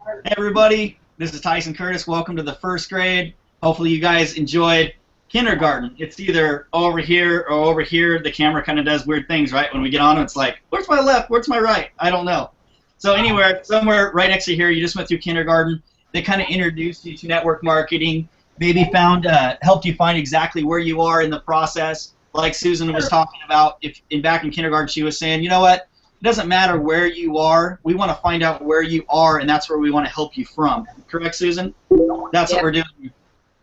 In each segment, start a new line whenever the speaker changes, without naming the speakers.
Hey everybody, this is Tyson Curtis. Welcome to the first grade. Hopefully you guys enjoyed kindergarten. It's either over here or over here. The camera kind of does weird things, right? When we get on, it's like, where's my left? Where's my right? I don't know. So anywhere, somewhere right next to here, you just went through kindergarten. They kind of introduced you to network marketing, maybe helped you find exactly where you are in the process. Like Susan was talking about, back in kindergarten, she was saying, you know what? It doesn't matter where you are. We want to find out where you are, and that's where we want to help you from. Correct, Susan? That's what we're doing.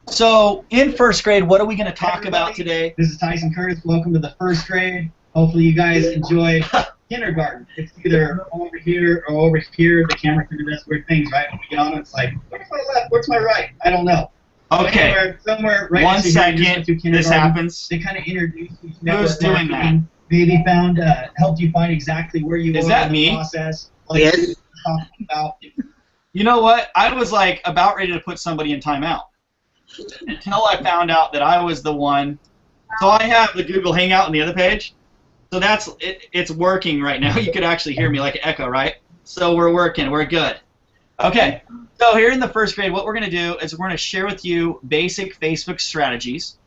So in first grade, what are we going to talk about today? This is Tyson Curtis. Welcome to the first grade. Hopefully you guys enjoy kindergarten. It's either over here or over here. The camera kind of does weird things, right? When we get on, it's like, where's my left? Where's my right? I don't know. Okay. Somewhere right One second. This happens. They kind of introduce you to network marketing. Who's doing that? Maybe helped you find exactly where you are in the process. Like
Yes.
Talking about. You know what? I was like about ready to put somebody in timeout until I found out that I was the one. So I have the Google Hangout on the other page. So it's working right now. You could actually hear me like an echo, right? So we're working. We're good. Okay. So here in the first grade, what we're going to do is we're going to share with you basic Facebook strategies,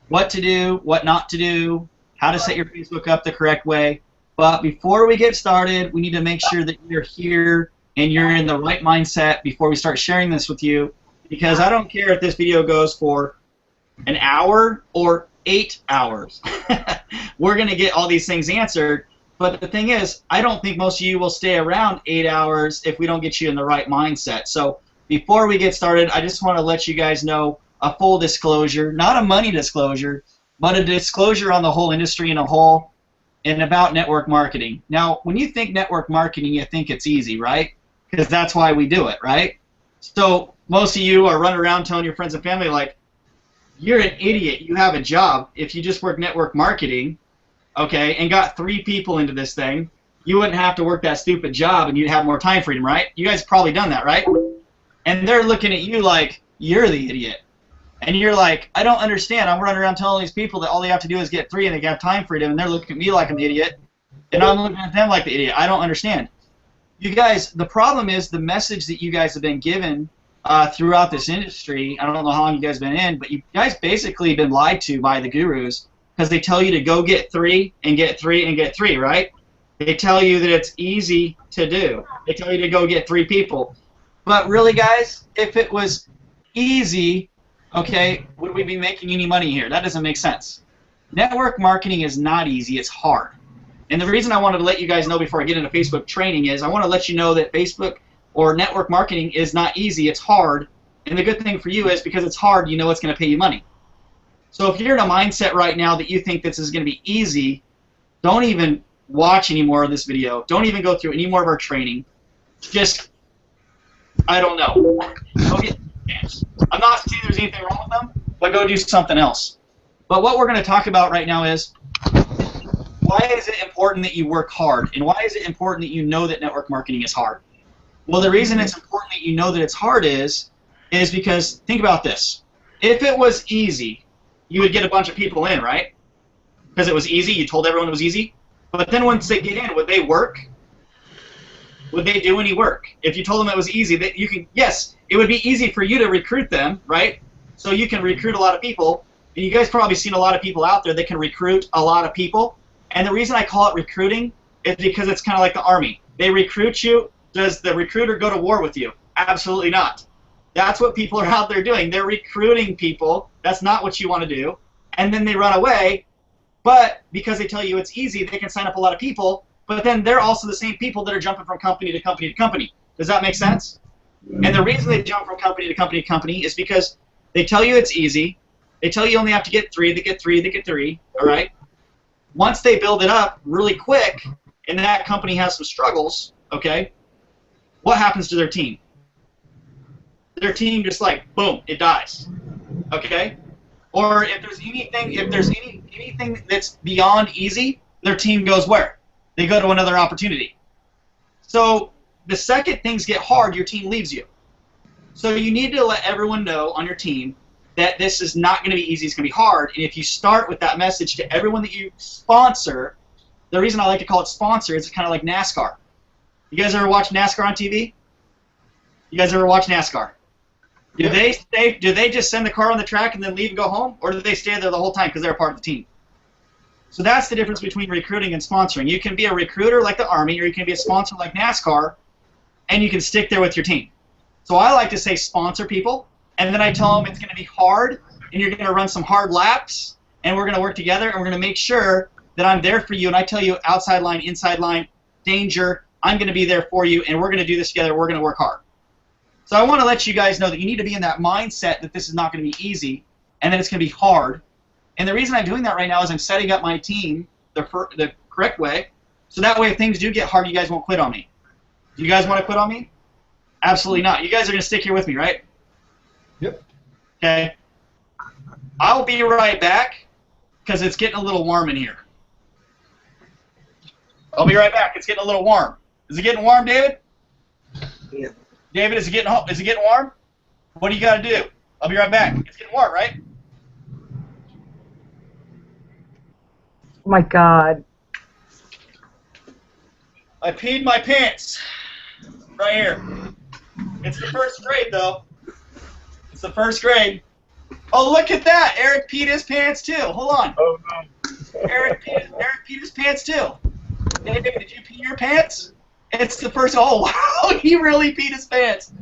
what to do, what not to do, how to set your Facebook up the correct way. But before we get started, we need to make sure that you're here and you're in the right mindset before we start sharing this with you, because I don't care if this video goes for an hour or 8 hours. We're going to get all these things answered, but the thing is, I don't think most of you will stay around 8 hours if we don't get you in the right mindset. So before we get started, I just want to let you guys know a full disclosure, not a money disclosure, but a disclosure on the whole industry in a whole and about network marketing. Now, when you think network marketing, you think it's easy, right? Because that's why we do it, right? So most of you are running around telling your friends and family, like, you're an idiot. You have a job. If you just work network marketing, okay, and got 3 people into this thing, you wouldn't have to work that stupid job and you'd have more time freedom, right? You guys have probably done that, right? And they're looking at you like, you're the idiot. And you're like, I don't understand. I'm running around telling these people that all they have to do is get 3 and they can have time freedom, and they're looking at me like I'm the idiot, and I'm looking at them like the idiot. I don't understand. You guys, the problem is the message that you guys have been given throughout this industry. I don't know how long you guys have been in, but you guys basically been lied to by the gurus because they tell you to go get 3 and get 3 and get 3, right? They tell you that it's easy to do. They tell you to go get 3 people. But really, guys, if it was easy, okay, would we be making any money here? That doesn't make sense. Network marketing is not easy, it's hard. And the reason I wanted to let you guys know before I get into Facebook training is I want to let you know that Facebook or network marketing is not easy, it's hard. And the good thing for you is because it's hard, you know it's going to pay you money. So if you're in a mindset right now that you think this is going to be easy, don't even watch any more of this video. Don't even go through any more of our training. Just, I don't know. Go get I'm not saying there's anything wrong with them, but go do something else. But what we're going to talk about right now is why is it important that you work hard, and why is it important that you know that network marketing is hard? Well, the reason it's important that you know that it's hard is because, think about this. If it was easy, you would get a bunch of people in, right? Because it was easy, you told everyone it was easy. But then once they get in, would they work? Would they do any work? If you told them it was easy, that you can, yes, it would be easy for you to recruit them, right? So you can recruit a lot of people. And you guys probably seen a lot of people out there that can recruit a lot of people. And the reason I call it recruiting is because it's kind of like the Army. They recruit you. Does the recruiter go to war with you? Absolutely not. That's what people are out there doing. They're recruiting people. That's not what you want to do. And then they run away. But because they tell you it's easy, they can sign up a lot of people. But then they're also the same people that are jumping from company to company to company. Does that make sense? And the reason they jump from company to company to company is because they tell you it's easy. They tell you only have to get 3, they get 3, they get 3, all right? Once they build it up really quick and that company has some struggles, okay, what happens to their team? Their team just like, boom, it dies, okay? Or if there's anything that's beyond easy, their team goes where? They go to another opportunity. So the second things get hard, your team leaves you. So you need to let everyone know on your team that this is not going to be easy, it's going to be hard. And if you start with that message to everyone that you sponsor, the reason I like to call it sponsor is it's kind of like NASCAR. You guys ever watch NASCAR on TV? You guys ever watch NASCAR? Do
Yeah.
they just send the car on the track and then leave and go home, or do they stay there the whole time because they're a part of the team? So that's the difference between recruiting and sponsoring. You can be a recruiter like the Army, or you can be a sponsor like NASCAR, and you can stick there with your team. So I like to say sponsor people, and then I tell them it's going to be hard, and you're going to run some hard laps, and we're going to work together, and we're going to make sure that I'm there for you, and I tell you outside line, inside line, danger, I'm going to be there for you, and we're going to do this together, we're going to work hard. So I want to let you guys know that you need to be in that mindset that this is not going to be easy, and that it's going to be hard. And the reason I'm doing that right now is I'm setting up my team the correct way, so that way if things do get hard, you guys won't quit on me. Do you guys want to quit on me? Absolutely not. You guys are going to stick here with me, right?
Yep.
Okay. I'll be right back because it's getting a little warm in here. I'll be right back. It's getting a little warm. Is it getting warm, David?
Yeah.
David, is it getting warm? What do you got to do? I'll be right back. It's getting warm, right?
Oh my God.
I peed my pants. Right here. It's the first grade, though. It's the first grade. Oh, look at that! Eric peed his pants, too. Hold on.
Oh, no.
Eric peed his pants, too. David, did you pee your pants? It's the first. Oh, wow. He really peed his pants.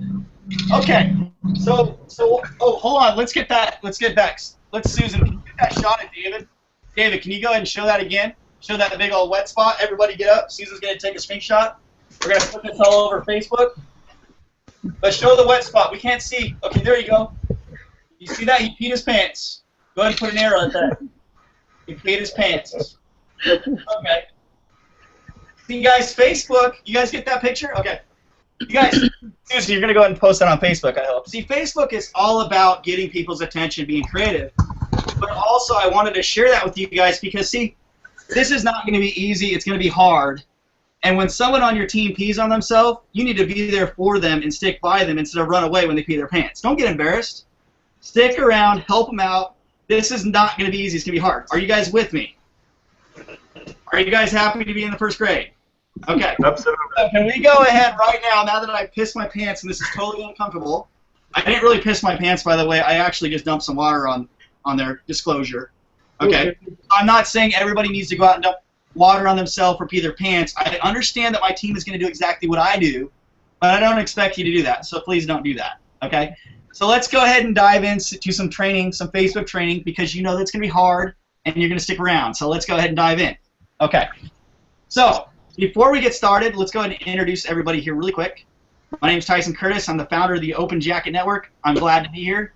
Okay. So, oh, hold on. Let's get back. Susan, can you get that shot of David? David, can you go ahead and show that again? Show that big old wet spot. Everybody get up. Susan's going to take a screenshot. We're going to put this all over Facebook. But show the wet spot. We can't see. Okay, there you go. You see that? He peed his pants. Go ahead and put an arrow at that. He peed his pants. Okay. See, guys, Facebook. You guys get that picture? Okay. You guys, Susan, you're going to go ahead and post that on Facebook, I hope. See, Facebook is all about getting people's attention, being creative. But also, I wanted to share that with you guys because, see, this is not going to be easy. It's going to be hard. And when someone on your team pees on themselves, you need to be there for them and stick by them instead of run away when they pee their pants. Don't get embarrassed. Stick around. Help them out. This is not going to be easy. It's going to be hard. Are you guys with me? Are you guys happy to be in the first grade? Okay.
Absolutely.
So can we go ahead right now that I pissed my pants, and this is totally uncomfortable. I didn't really piss my pants, by the way. I actually just dumped some water on their disclosure. Okay? I'm not saying everybody needs to go out and dump water on themselves or pee their pants. I understand that my team is going to do exactly what I do, but I don't expect you to do that, so please don't do that. Okay? So let's go ahead and dive into some training, some Facebook training, because you know that's going to be hard, and you're going to stick around. So let's go ahead and dive in. Okay. So before we get started, let's go ahead and introduce everybody here really quick. My name is Tyson Curtis. I'm the founder of the Open Jacket Network. I'm glad to be here.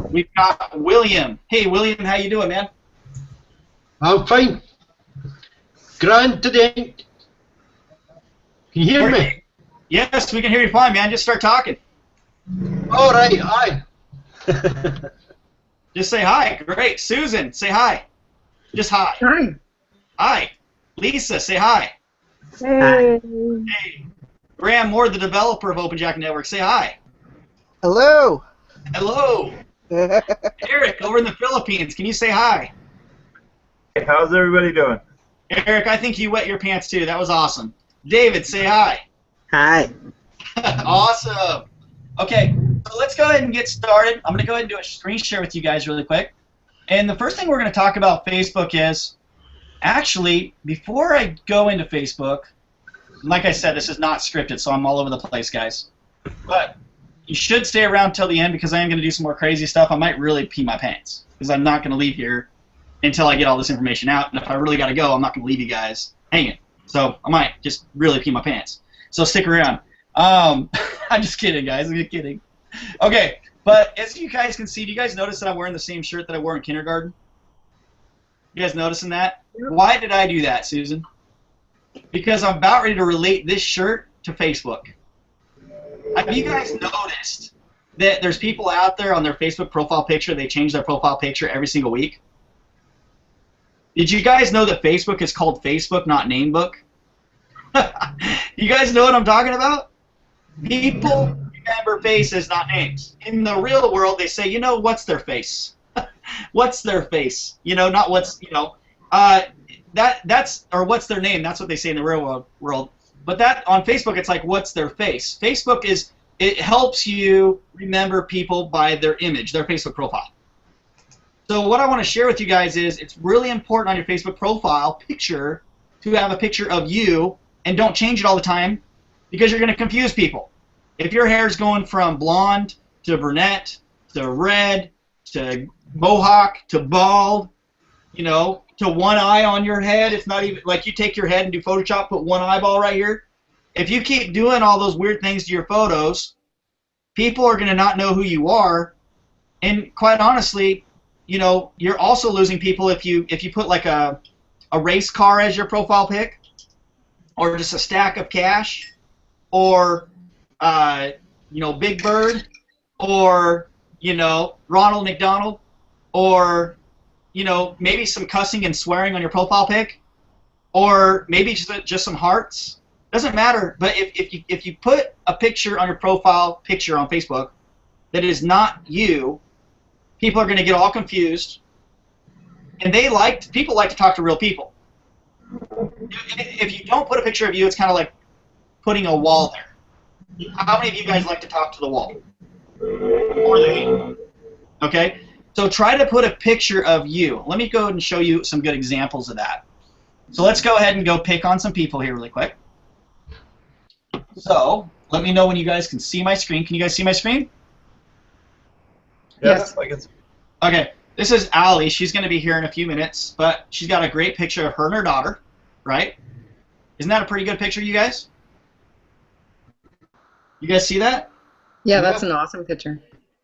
We've got William. Hey, William, how you doing, man?
I'm fine. Grand today. Can you hear me?
Yes, we can hear you fine, man. Just start talking.
All right, hi.
Just say hi. Great. Susan, say hi. Just hi.
Hi.
Hi. Lisa, say hi.
Hey.
Hey. Graham Moore, the developer of Open Jacket Network, say hi.
Hello.
Hello. Eric, over in the Philippines, can you say hi?
Hey, how's everybody doing?
Eric, I think you wet your pants too. That was awesome. David, say hi.
Hi.
Awesome. Okay, so let's go ahead and get started. I'm going to go ahead and do a screen share with you guys really quick. And the first thing we're going to talk about Facebook is, actually, before I go into Facebook, like I said, this is not scripted, so I'm all over the place, guys. But you should stay around till the end because I am going to do some more crazy stuff. I might really pee my pants because I'm not going to leave here until I get all this information out. And if I really got to go, I'm not going to leave you guys hanging. So I might just really pee my pants. So stick around. I'm just kidding, guys. I'm just kidding. Okay, but as you guys can see, do you guys notice that I'm wearing the same shirt that I wore in kindergarten? You guys noticing that? Why did I do that, Susan? Because I'm about ready to relate this shirt to Facebook. Have you guys noticed that there's people out there on their Facebook profile picture, they change their profile picture every single week? Did you guys know that Facebook is called Facebook, not Namebook? You guys know what I'm talking about? People remember faces, not names. In the real world, they say, you know, what's their face? What's their face? You know, not what's, you know, that's, or what's their name? That's what they say in the real world. But that, on Facebook, it's like, what's their face? Facebook is it helps you remember people by their image, their Facebook profile. So what I want to share with you guys is it's really important on your Facebook profile picture to have a picture of you, and don't change it all the time because you're going to confuse people. If your hair is going from blonde to brunette to red to mohawk to bald, you know, to one eye on your head, it's not even like you take your head and do Photoshop, put one eyeball right here. If you keep doing all those weird things to your photos, people are going to not know who you are, and quite honestly, you know, you're also losing people if you put like a race car as your profile pic, or just a stack of cash, or you know, Big Bird, or you know, Ronald McDonald, or you know, maybe some cussing and swearing on your profile pic, or maybe just some hearts. Doesn't matter. But if you put a picture on your profile picture on Facebook that is not you, people are going to get all confused, and people like to talk to real people. If you don't put a picture of you, it's kind of like putting a wall there. How many of you guys like to talk to the wall? Or they? Okay? So try to put a picture of you. Let me go and show you some good examples of that. So let's go ahead and go pick on some people here really quick. So let me know when you guys can see my screen. Can you guys see my screen?
Yes. I can see.
Okay. This is Allie. She's going to be here in a few minutes, but she's got a great picture of her and her daughter, right? Isn't that a pretty good picture, you guys? You guys see that?
Yeah, that's an awesome picture.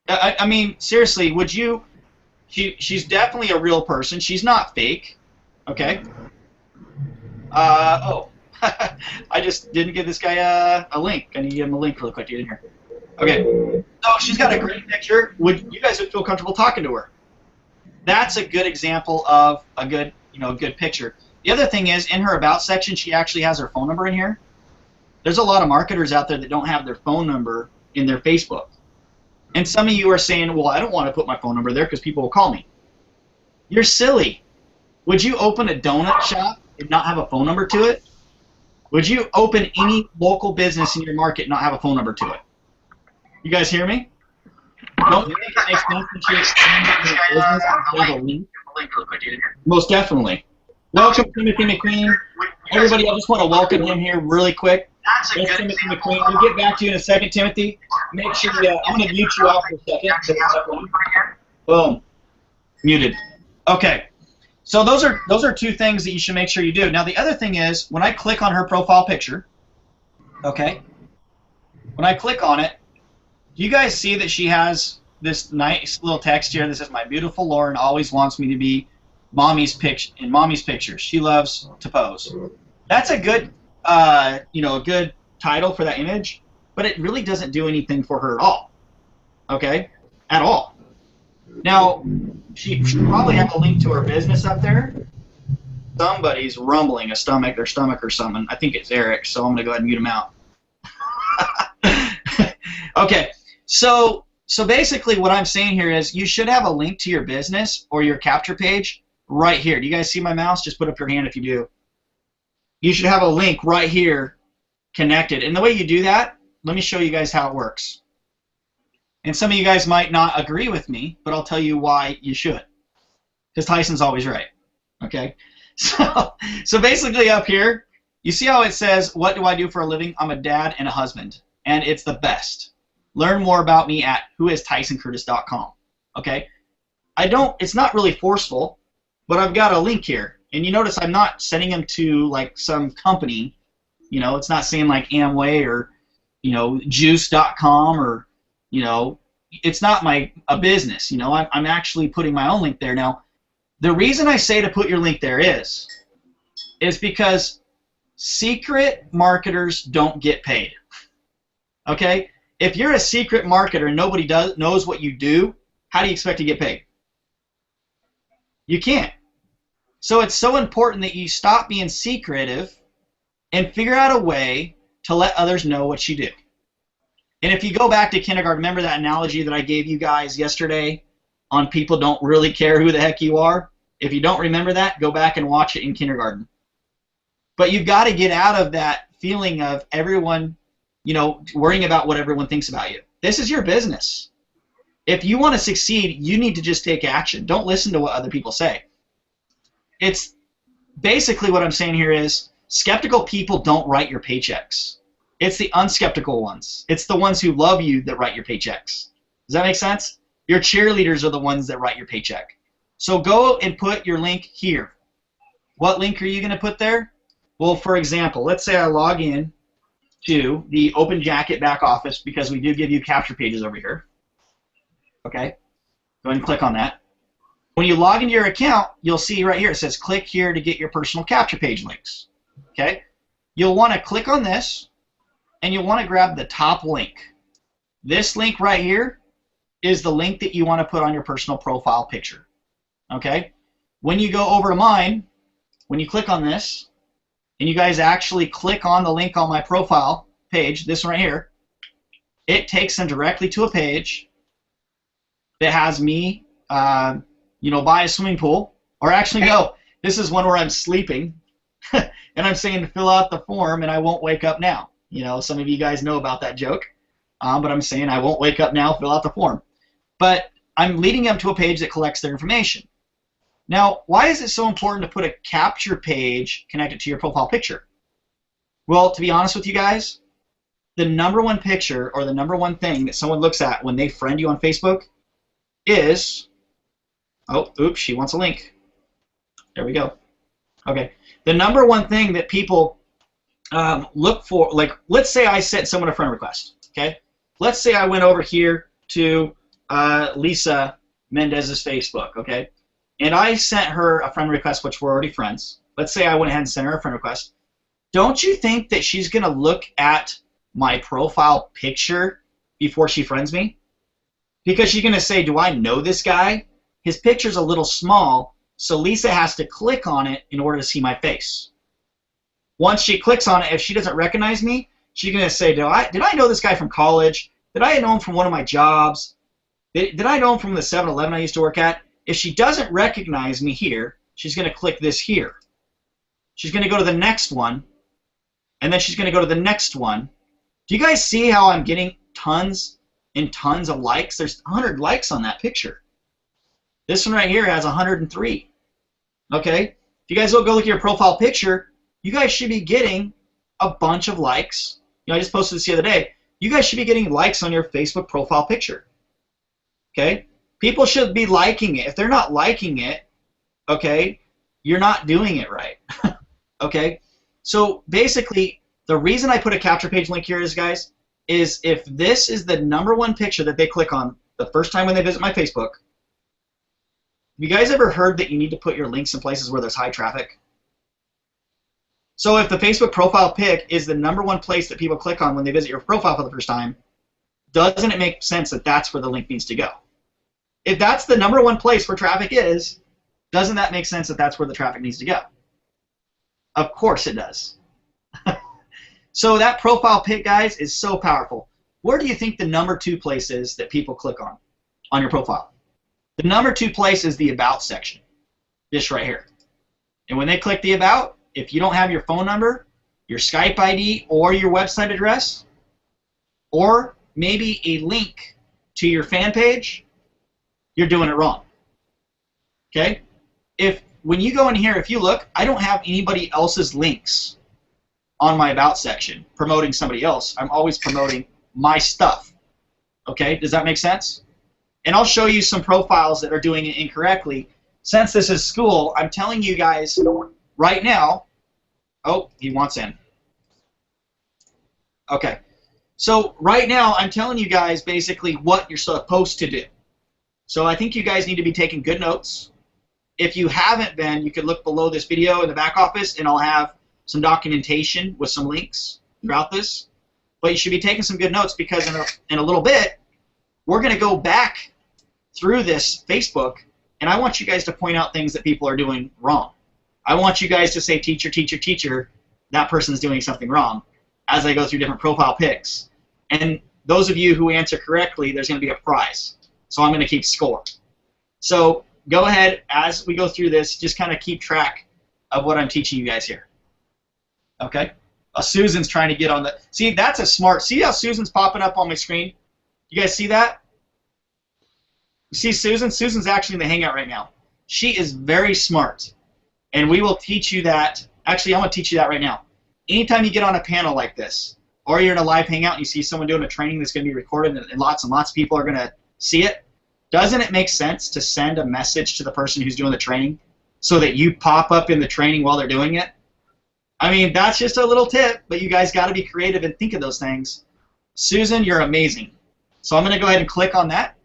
I mean, seriously, would you... She's definitely a real person. She's not fake, okay? Oh. I just didn't give this guy a link. I need to give him a link really quick to get in here. Okay. So she's got a great picture. You guys would feel comfortable talking to her? That's a good example of a good, good picture. The other thing is, in her About section, she actually has her phone number in here. There's a lot of marketers out there that don't have their phone number in their Facebook. And some of you are saying, well, I don't want to put my phone number there because people will call me. You're silly. Would you open a donut shop and not have a phone number to it? Would you open any local business in your market and not have a phone number to it? You guys hear me? Don't you think it makes sense that you expand your business and have a link? Most definitely. Welcome, Timothy McQueen. Everybody, I just want to welcome him here really quick. That's Timothy McQueen. We'll get back to you in a second, Timothy. Make sure I'm going to mute you off for a second. Boom. Muted. Okay. So those are two things that you should make sure you do. Now the other thing is, when I click on her profile picture, okay, when I click on it, do you guys see that she has this nice little text here that says, "My beautiful Lauren always wants me to be mommy's pictures. She loves to pose." That's a good, a good title for that image, but it really doesn't do anything for her at all. Okay, at all. Now, she should probably have a link to her business up there. Somebody's rumbling their stomach or something. I think it's Eric, so I'm going to go ahead and mute him out. Okay, so basically what I'm saying here is you should have a link to your business or your capture page right here. Do you guys see my mouse? Just put up your hand if you do. You should have a link right here connected. And the way you do that, let me show you guys how it works. And some of you guys might not agree with me, but I'll tell you why you should. Because Tyson's always right. Okay? So basically up here, you see how it says, what do I do for a living? I'm a dad and a husband. And it's the best. Learn more about me at whoistysoncurtis.com. Okay? It's not really forceful, but I've got a link here. And you notice I'm not sending them to like some company. It's not saying like Amway or, juice.com or, it's not a business. I'm actually putting my own link there. Now, the reason I say to put your link there is because secret marketers don't get paid. Okay? If you're a secret marketer and nobody knows what you do, how do you expect to get paid? You can't. So it's so important that you stop being secretive and figure out a way to let others know what you do. And if you go back to kindergarten, remember that analogy that I gave you guys yesterday on people don't really care who the heck you are? If you don't remember that, go back and watch it in kindergarten. But you've got to get out of that feeling of everyone, worrying about what everyone thinks about you. This is your business. If you want to succeed, you need to just take action. Don't listen to what other people say. It's basically what I'm saying here is skeptical people don't write your paychecks. It's the unskeptical ones. It's the ones who love you that write your paychecks. Does that make sense? Your cheerleaders are the ones that write your paycheck. So go and put your link here. What link are you going to put there? Well, for example, let's say I log in to the Open Jacket back office because we do give you capture pages over here. Okay? Go ahead and click on that. When you log into your account, you'll see right here it says click here to get your personal capture page links. Okay? You'll want to click on this and you'll want to grab the top link. This link right here is the link that you want to put on your personal profile picture. Okay? When you go over to mine, when you click on this, and you guys actually click on the link on my profile page, this one right here, it takes them directly to a page that has me, by a swimming pool. Or actually, no, this is one where I'm sleeping, and I'm saying to fill out the form, and I won't wake up now. Some of you guys know about that joke, but I'm saying I won't wake up now, fill out the form. But I'm leading them to a page that collects their information. Now, why is it so important to put a capture page connected to your profile picture? Well, to be honest with you guys, the number one picture or the number one thing that someone looks at when they friend you on Facebook is, oh, oops, she wants a link. There we go. Okay. The number one thing that people look for, like, let's say I sent someone a friend request, okay? Let's say I went over here to Lisa Mendez's Facebook, okay? And I sent her a friend request, which we're already friends. Let's say I went ahead and sent her a friend request. Don't you think that she's going to look at my profile picture before she friends me? Because she's going to say, do I know this guy? His picture's a little small, so Lisa has to click on it in order to see my face. Once she clicks on it, if she doesn't recognize me, she's going to say, did I know this guy from college? Did I know him from one of my jobs? Did I know him from the 7-Eleven I used to work at? If she doesn't recognize me here, she's going to click this here. She's going to go to the next one, and then she's going to go to the next one. Do you guys see how I'm getting tons and tons of likes? There's 100 likes on that picture. This one right here has 103. Okay? If you guys will go look at your profile picture, you guys should be getting a bunch of likes. I just posted this the other day. You guys should be getting likes on your Facebook profile picture. Okay? People should be liking it. If they're not liking it, okay, you're not doing it right. Okay? So basically, the reason I put a capture page link here is, guys, is if this is the number one picture that they click on the first time when they visit my Facebook, have you guys ever heard that you need to put your links in places where there's high traffic? So if the Facebook profile pic is the number one place that people click on when they visit your profile for the first time, doesn't it make sense that that's where the link needs to go? If that's the number one place where traffic is, doesn't that make sense that that's where the traffic needs to go? Of course it does. So that profile pic, guys, is so powerful. Where do you think the number two place is that people click on your profile? The number two place is the About section, this right here. And when they click the About, if you don't have your phone number, your Skype ID, or your website address, or maybe a link to your fan page, you're doing it wrong. Okay? When you go in here, if you look, I don't have anybody else's links on my About section promoting somebody else. I'm always promoting my stuff. Okay? Does that make sense? And I'll show you some profiles that are doing it incorrectly. Since this is school, I'm telling you guys right now. Oh, he wants in. Okay. So right now, I'm telling you guys basically what you're supposed to do. So I think you guys need to be taking good notes. If you haven't been, you could look below this video in the back office, and I'll have some documentation with some links throughout this. But you should be taking some good notes because in a little bit, we're going to go back through this Facebook, and I want you guys to point out things that people are doing wrong. I want you guys to say, teacher, teacher, teacher, that person's doing something wrong as I go through different profile pics. And those of you who answer correctly, there's going to be a prize. So I'm going to keep score. So go ahead, as we go through this, just kind of keep track of what I'm teaching you guys here. Okay? Susan's trying to get on the. See, that's a smart. See how Susan's popping up on my screen? You guys see that? You see Susan? Susan's actually in the Hangout right now. She is very smart, and we will teach you that. Actually, I'm going to teach you that right now. Anytime you get on a panel like this, or you're in a live Hangout and you see someone doing a training that's going to be recorded and lots of people are going to see it, doesn't it make sense to send a message to the person who's doing the training so that you pop up in the training while they're doing it? I mean, that's just a little tip, but you guys got to be creative and think of those things. Susan, you're amazing. So I'm going to go ahead and click on that.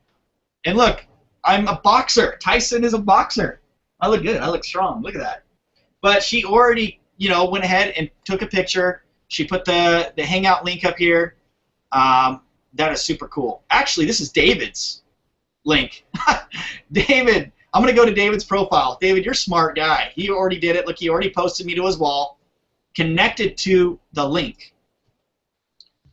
And look, I'm a boxer. Tyson is a boxer. I look good. I look strong. Look at that. But she already, went ahead and took a picture. She put the Hangout link up here. That is super cool. Actually, this is David's link. David, I'm going to go to David's profile. David, you're a smart guy. He already did it. Look, he already posted me to his wall, connected to the link.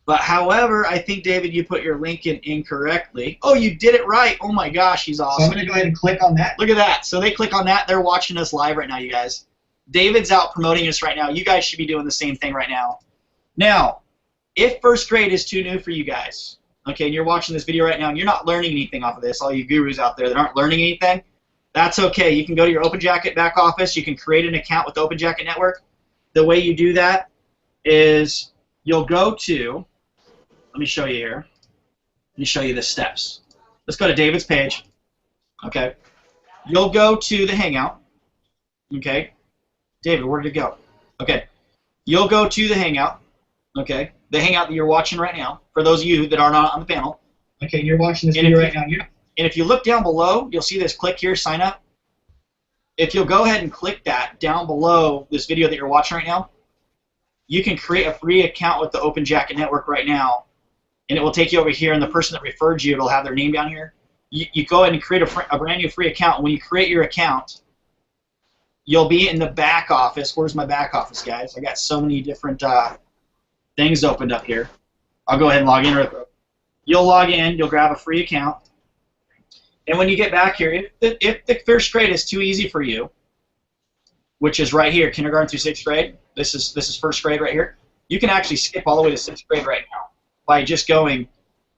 But however, I think, David, you put your link in incorrectly. Oh, you did it right. Oh, my gosh, he's awesome.
So I'm going to go ahead and click on that.
Look at that. So they click on that. They're watching us live right now, you guys. David's out promoting us right now. You guys should be doing the same thing right now. Now, if first grade is too new for you guys, okay, and you're watching this video right now and you're not learning anything off of this, all you gurus out there that aren't learning anything, that's okay. You can go to your OpenJacket back office. You can create an account with the OpenJacket Network. The way you do that is you'll go to, let me show you here. Let me show you the steps. Let's go to David's page. Okay. You'll go to the Hangout. Okay. David, where did it go? Okay. You'll go to the Hangout. Okay. The Hangout that you're watching right now. For those of you that are not on the panel.
Okay, you're watching this video right now.
And if you look down below, you'll see this click here, sign up. If you'll go ahead and click that down below this video that you're watching right now, you can create a free account with the OpenJacket Network right now, and it will take you over here, and the person that referred you, it'll have their name down here. You go ahead and create a brand new free account. And when you create your account, you'll be in the back office. Where's my back office, guys? I got so many different things opened up here. I'll go ahead and log in real quick. You'll log in. You'll grab a free account. And when you get back here, if the first grade is too easy for you, which is right here, kindergarten through 6th grade, this is first grade right here, you can actually skip all the way to 6th grade right now by just going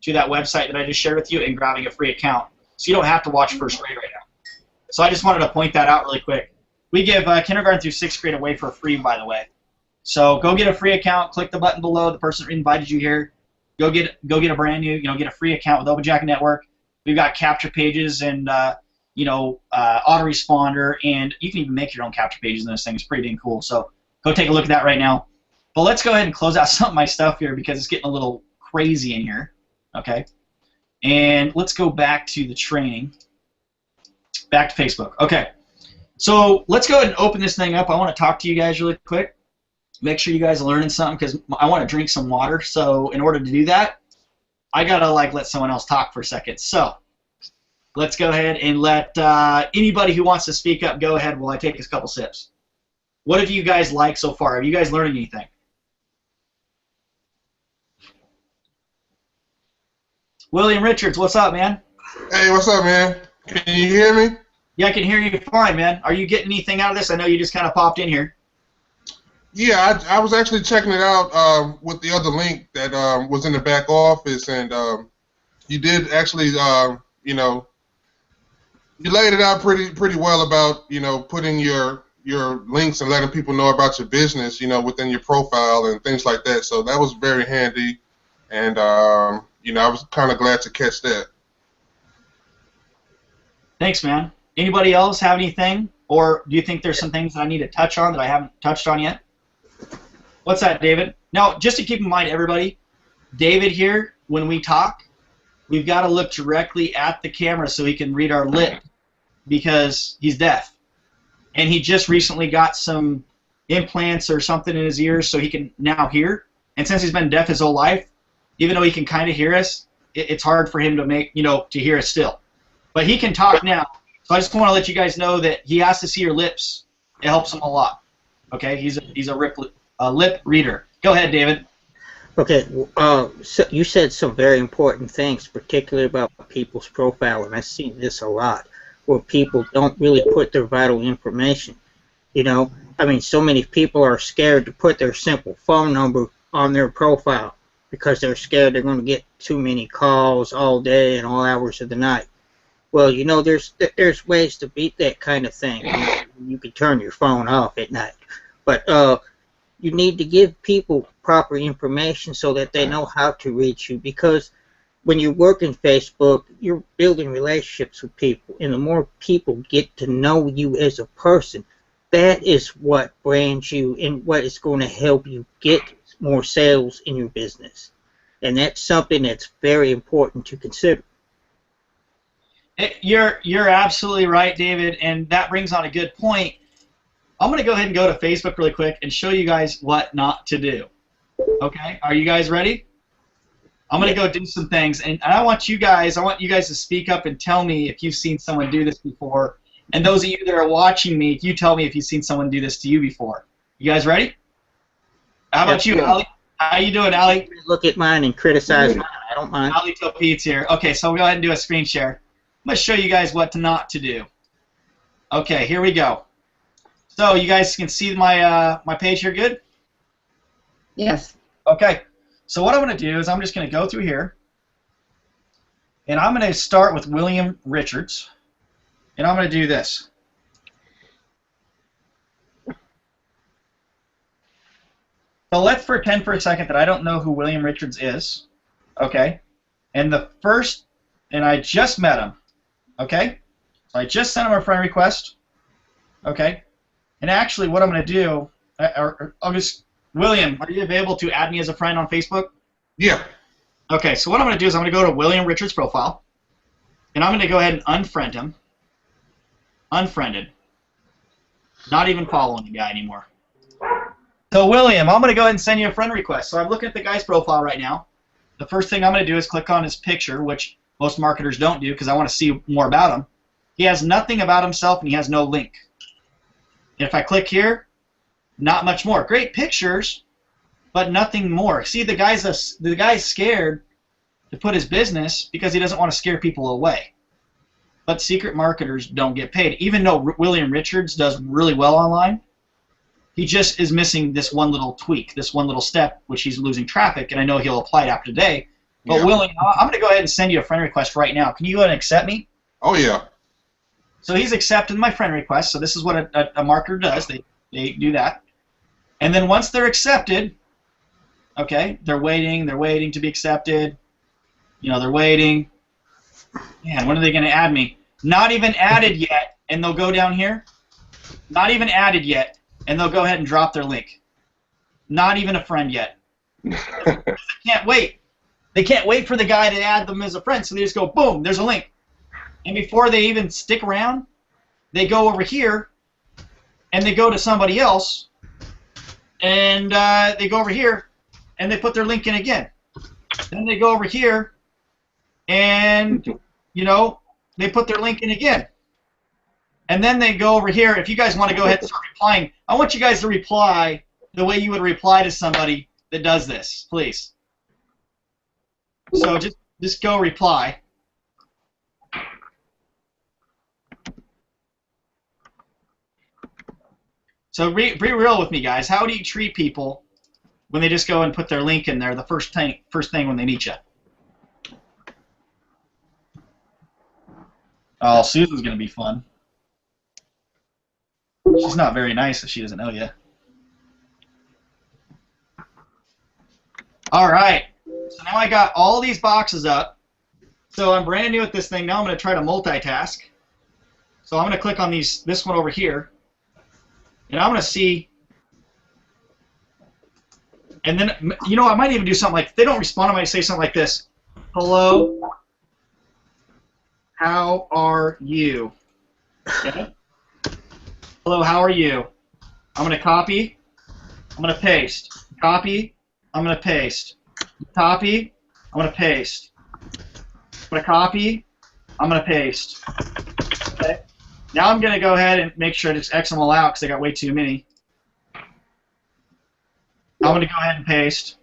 to that website that I just shared with you and grabbing a free account. So you don't have to watch first grade right now. So I just wanted to point that out really quick. We give kindergarten through 6th grade away for free, by the way. So go get a free account. Click the button below. The person that invited you here. Go get a brand new, get a free account with OpenJacket Network. We've got capture pages and autoresponder, and you can even make your own capture pages in this thing. It's pretty dang cool. So go take a look at that right now. But let's go ahead and close out some of my stuff here because it's getting a little crazy in here. Okay. And let's go back to the training. Back to Facebook. Okay. So let's go ahead and open this thing up. I want to talk to you guys really quick. Make sure you guys are learning something because I want to drink some water. So in order to do that, I gotta let someone else talk for a second. So let's go ahead and let anybody who wants to speak up go ahead while I take a couple sips. What have you guys liked so far? Have you guys learned anything? William Richards, what's up, man?
Hey, what's up, man? Can you hear me?
Yeah, I can hear you fine, man. Are you getting anything out of this? I know you just kind of popped in here.
Yeah, I was actually checking it out with the other link that was in the back office, and you did actually, you laid it out pretty well about, putting your links and letting people know about your business, within your profile and things like that. So that was very handy, and I was kind of glad to catch that.
Thanks, man. Anybody else have anything, or do you think there's some things that I need to touch on that I haven't touched on yet? What's that, David? Now, just to keep in mind, everybody, David here, when we talk, we've got to look directly at the camera so he can read our lip because he's deaf. And he just recently got some implants or something in his ears so he can now hear. And since he's been deaf his whole life, even though he can kind of hear us, it's hard for him to to hear us still. But he can talk now. So I just want to let you guys know that he has to see your lips. It helps him a lot. Okay, he's a lip reader. Go ahead, David.
Okay, so you said some very important things, particularly about people's profile, and I've seen this a lot, where people don't really put their vital information. I mean, so many people are scared to put their simple phone number on their profile because they're scared they're going to get too many calls all day and all hours of the night. Well, you know, there's ways to beat that kind of thing. You can turn your phone off at night, but you need to give people proper information so that they know how to reach you, because when you work in Facebook, you're building relationships with people, and the more people get to know you as a person, that is what brands you and what is going to help you get more sales in your business. And that's something that's very important to consider.
You're absolutely right, David, and that brings on a good point. I'm going to go ahead and go to Facebook really quick and show you guys what not to do. Okay? Are you guys ready? I'm going to go do some things, and I want you guys to speak up and tell me if you've seen someone do this before. And those of you that are watching me, you tell me if you've seen someone do this to you before. You guys ready? How about you, Ali? How you doing, Ali?
Look at mine and criticize mine. I don't mind.
Ali Topete's here. Okay, so we'll go ahead and do a screen share. I'm going to show you guys what not to do. Okay, here we go. So you guys can see my my page here good?
Yes.
Okay. So what I'm going to do is I'm just going to go through here, and I'm going to start with William Richards, and I'm going to do this. So let's pretend for a second that I don't know who William Richards is, okay? And I just met him, okay? So I just sent him a friend request, okay? And actually what I'm going to do, William, are you available to add me as a friend on Facebook?
Yeah.
Okay, so what I'm going to do is I'm going to go to William Richards' profile, and I'm going to go ahead and unfriend him. Unfriended. Not even following the guy anymore. So William, I'm going to go ahead and send you a friend request. So I'm looking at the guy's profile right now. The first thing I'm going to do is click on his picture, which most marketers don't do because I want to see more about him. He has nothing about himself, and he has no link. And if I click here, not much more. Great pictures, but nothing more. See, the guy's scared to put his business because he doesn't want to scare people away. But secret marketers don't get paid. Even though William Richards does really well online, he just is missing this one little tweak, this one little step, which he's losing traffic, and I know he'll apply it after today. But
Yeah.
William, I'm going to go ahead and send you a friend request right now. Can you go ahead and accept me?
Oh, yeah.
So he's accepted my friend request. So this is what a marketer does. They do that. And then once they're accepted, okay, they're waiting to be accepted. You know, they're waiting. Man, when are they going to add me? Not even added yet, and they'll go down here. Not even added yet, and they'll go ahead and drop their link. Not even a friend yet. They can't wait. They can't wait for the guy to add them as a friend, so they just go, boom, there's a link. And before they even stick around, they go over here, and they go to somebody else, and they go over here, and they put their link in again. Then they go over here, and, you know, they put their link in again. And then they go over here. If you guys want to go ahead and start replying, I want you guys to reply the way you would reply to somebody that does this, please. So just go reply. So be real with me, guys. How do you treat people when they just go and put their link in there the first thing when they meet you? Oh, Susan's going to be fun. She's not very nice if she doesn't know you. All right. So now I got all these boxes up. So I'm brand new at this thing. Now I'm going to try to multitask. So I'm going to click on this one over here. And I'm going to see. And then, you know, I might even do something like, if they don't respond, I might say something like this. Hello. How are you? Okay. Hello, how are you? I'm going to copy. I'm going to paste. Copy. I'm going to paste. Copy. I'm going to paste. I'm going to copy. I'm going to paste. Okay. Now I'm going to go ahead and make sure I just X them all out because I got way too many. I'm going to go ahead and paste.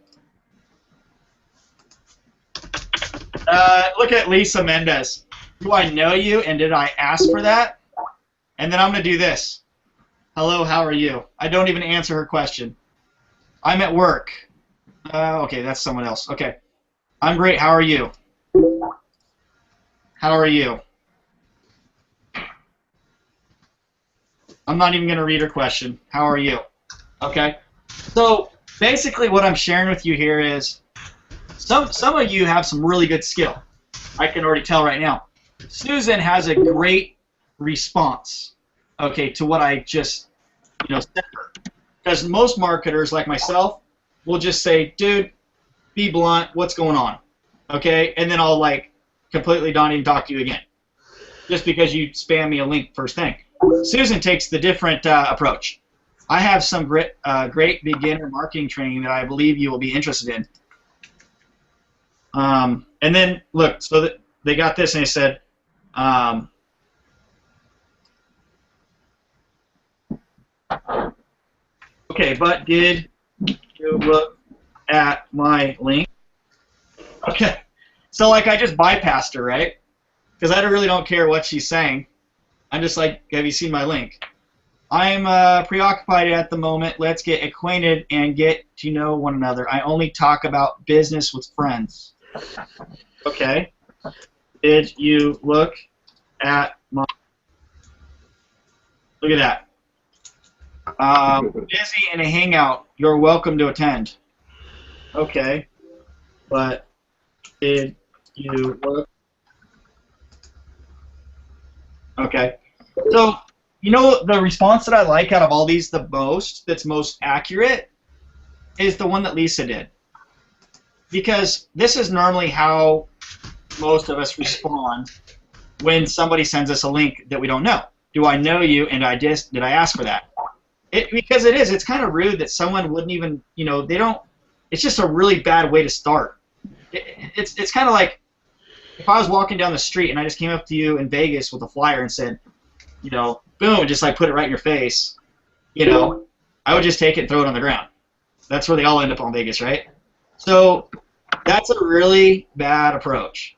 Look at Lisa Mendez. Do I know you and did I ask for that? And then I'm going to do this. Hello, how are you? I don't even answer her question. I'm at work. Okay, that's someone else. Okay. I'm great. How are you? How are you? I'm not even going to read her question. How are you? Okay. So basically what I'm sharing with you here is some of you have some really good skill. I can already tell right now. Susan has a great response, okay, to what I just, said to her. Because most marketers like myself will just say, dude, be blunt, what's going on? Okay? And then I'll like completely not even talk to you again. Just because you spam me a link first thing. Susan takes the different approach. I have some great beginner marketing training that I believe you will be interested in. And then, look, so that they got this and they said, okay, but did you look at my link? Okay, so like I just bypassed her, right? Because I really don't care what she's saying. I'm just like, have you seen my link? I'm preoccupied at the moment. Let's get acquainted and get to know one another. I only talk about business with friends. Okay. Did you look at my... Look at that. Busy in a hangout. You're welcome to attend. Okay. But did you look... Okay. So, the response that I like out of all these the most, that's most accurate, is the one that Lisa did. Because this is normally how most of us respond when somebody sends us a link that we don't know. Do I know you, and did I ask for that? Because it's kind of rude that someone wouldn't even, they don't, it's just a really bad way to start. It's kind of like if I was walking down the street and I just came up to you in Vegas with a flyer and said, boom, and just like put it right in your face, I would just take it and throw it on the ground. That's where they all end up on Vegas, right? So that's a really bad approach.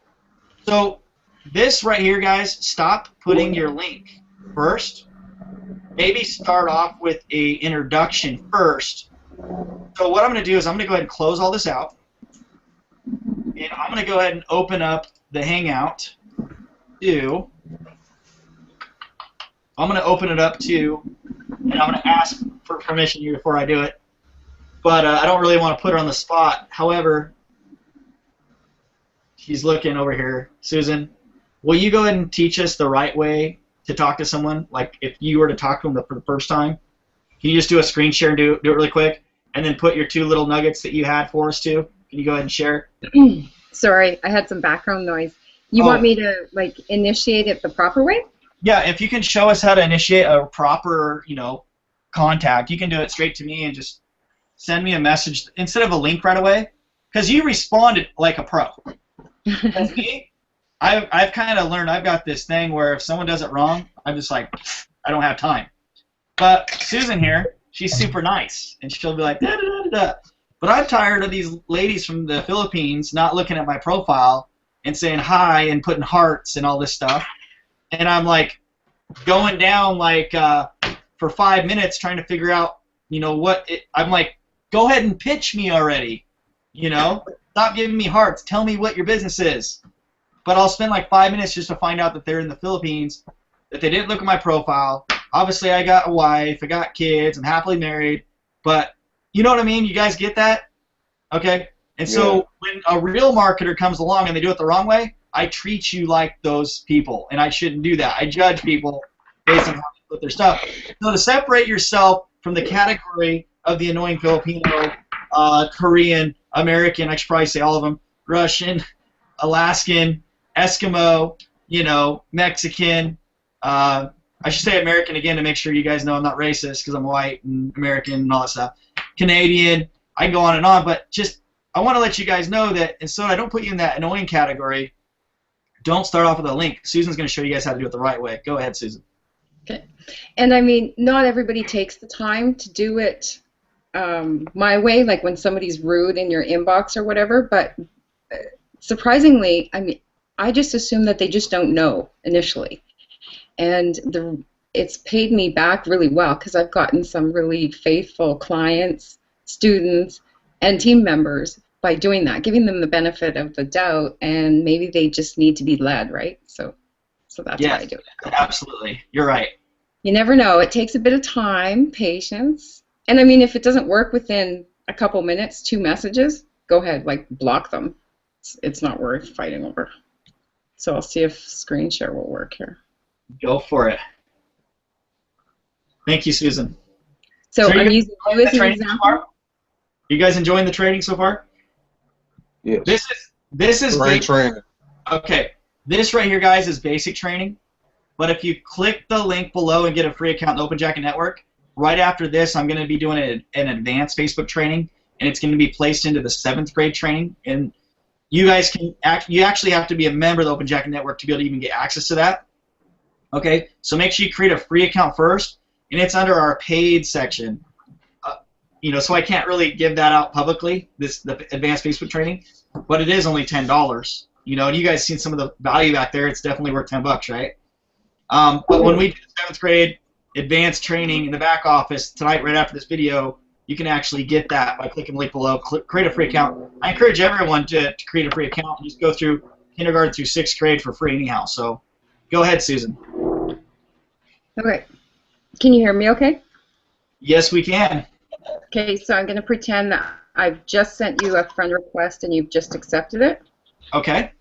So this right here, guys, stop putting your link first. Maybe start off with a introduction first. So what I'm going to do is I'm going to go ahead and close all this out. And I'm going to go ahead and open up the Hangout to... I'm going to open it up to, and I'm going to ask for permission here before I do it. But I don't really want to put her on the spot. However, she's looking over here. Susan, will you go ahead and teach us the right way to talk to someone? Like if you were to talk to them for the first time, can you just do a screen share and do it really quick? And then put your 2 little nuggets that you had for us too? Can you go ahead and share?
Sorry, I had some background noise. You want me to like initiate it the proper way?
Yeah, if you can show us how to initiate a proper, contact, you can do it straight to me and just send me a message instead of a link right away, because you responded like a pro. As me, I've kind of learned, I've got this thing where if someone does it wrong, I'm just like, I don't have time. But Susan here, she's super nice, and she'll be like, da, da, da, da. But I'm tired of these ladies from the Philippines not looking at my profile and saying hi and putting hearts and all this stuff. And I'm like going down like for 5 minutes trying to figure out, I'm like, go ahead and pitch me already, Stop giving me hearts. Tell me what your business is. But I'll spend like 5 minutes just to find out that they're in the Philippines, that they didn't look at my profile. Obviously, I got a wife, I got kids, I'm happily married. But you know what I mean? You guys get that? Okay? And so when a real marketer comes along and they do it the wrong way, I treat you like those people, and I shouldn't do that. I judge people based on how they put their stuff. So to separate yourself from the category of the annoying Filipino, Korean, American, I should probably say all of them, Russian, Alaskan, Eskimo, Mexican, I should say American again to make sure you guys know I'm not racist because I'm white and American and all that stuff. Canadian, I can go on and on, but just I want to let you guys know that, and so I don't put you in that annoying category. Don't start off with a link. Susan's going to show you guys how to do it the right way. Go ahead, Susan.
Okay. And I mean, not everybody takes the time to do it my way, like when somebody's rude in your inbox or whatever, but surprisingly, I mean, I just assume that they just don't know initially. And it's paid me back really well because I've gotten some really faithful clients, students, and team members by doing that, giving them the benefit of the doubt, and maybe they just need to be led, right? So that's why I do it.
Absolutely. You're right.
You never know. It takes a bit of time, patience. And I mean, if it doesn't work within a couple minutes, 2 messages, go ahead, like block them. It's not worth fighting over. So I'll see if screen share will work here.
Go for it. Thank you, Susan.
So I'm using you as an
training so
example.
far? You guys enjoying the training so far?
Yes.
This is
Great training.
Okay. This right here, guys, is basic training. But if you click the link below and get a free account in the Open Jacket Network, right after this, I'm going to be doing an advanced Facebook training, and it's going to be placed into the 7th grade training. And you guys you actually have to be a member of the Open Jacket Network to be able to even get access to that. Okay, so make sure you create a free account first, and it's under our paid section. So I can't really give that out publicly, the advanced Facebook training, but it is only $10. And you guys seen some of the value back there. It's definitely worth $10, right? But when we do 7th grade advanced training in the back office tonight, right after this video, you can actually get that by clicking the link below. Create a free account. I encourage everyone to create a free account and just go through kindergarten through 6th grade for free anyhow. So go ahead, Susan.
Okay. Can you hear me okay?
Yes, we can.
Okay, so I'm going to pretend that I've just sent you a friend request and you've just accepted it.
Okay.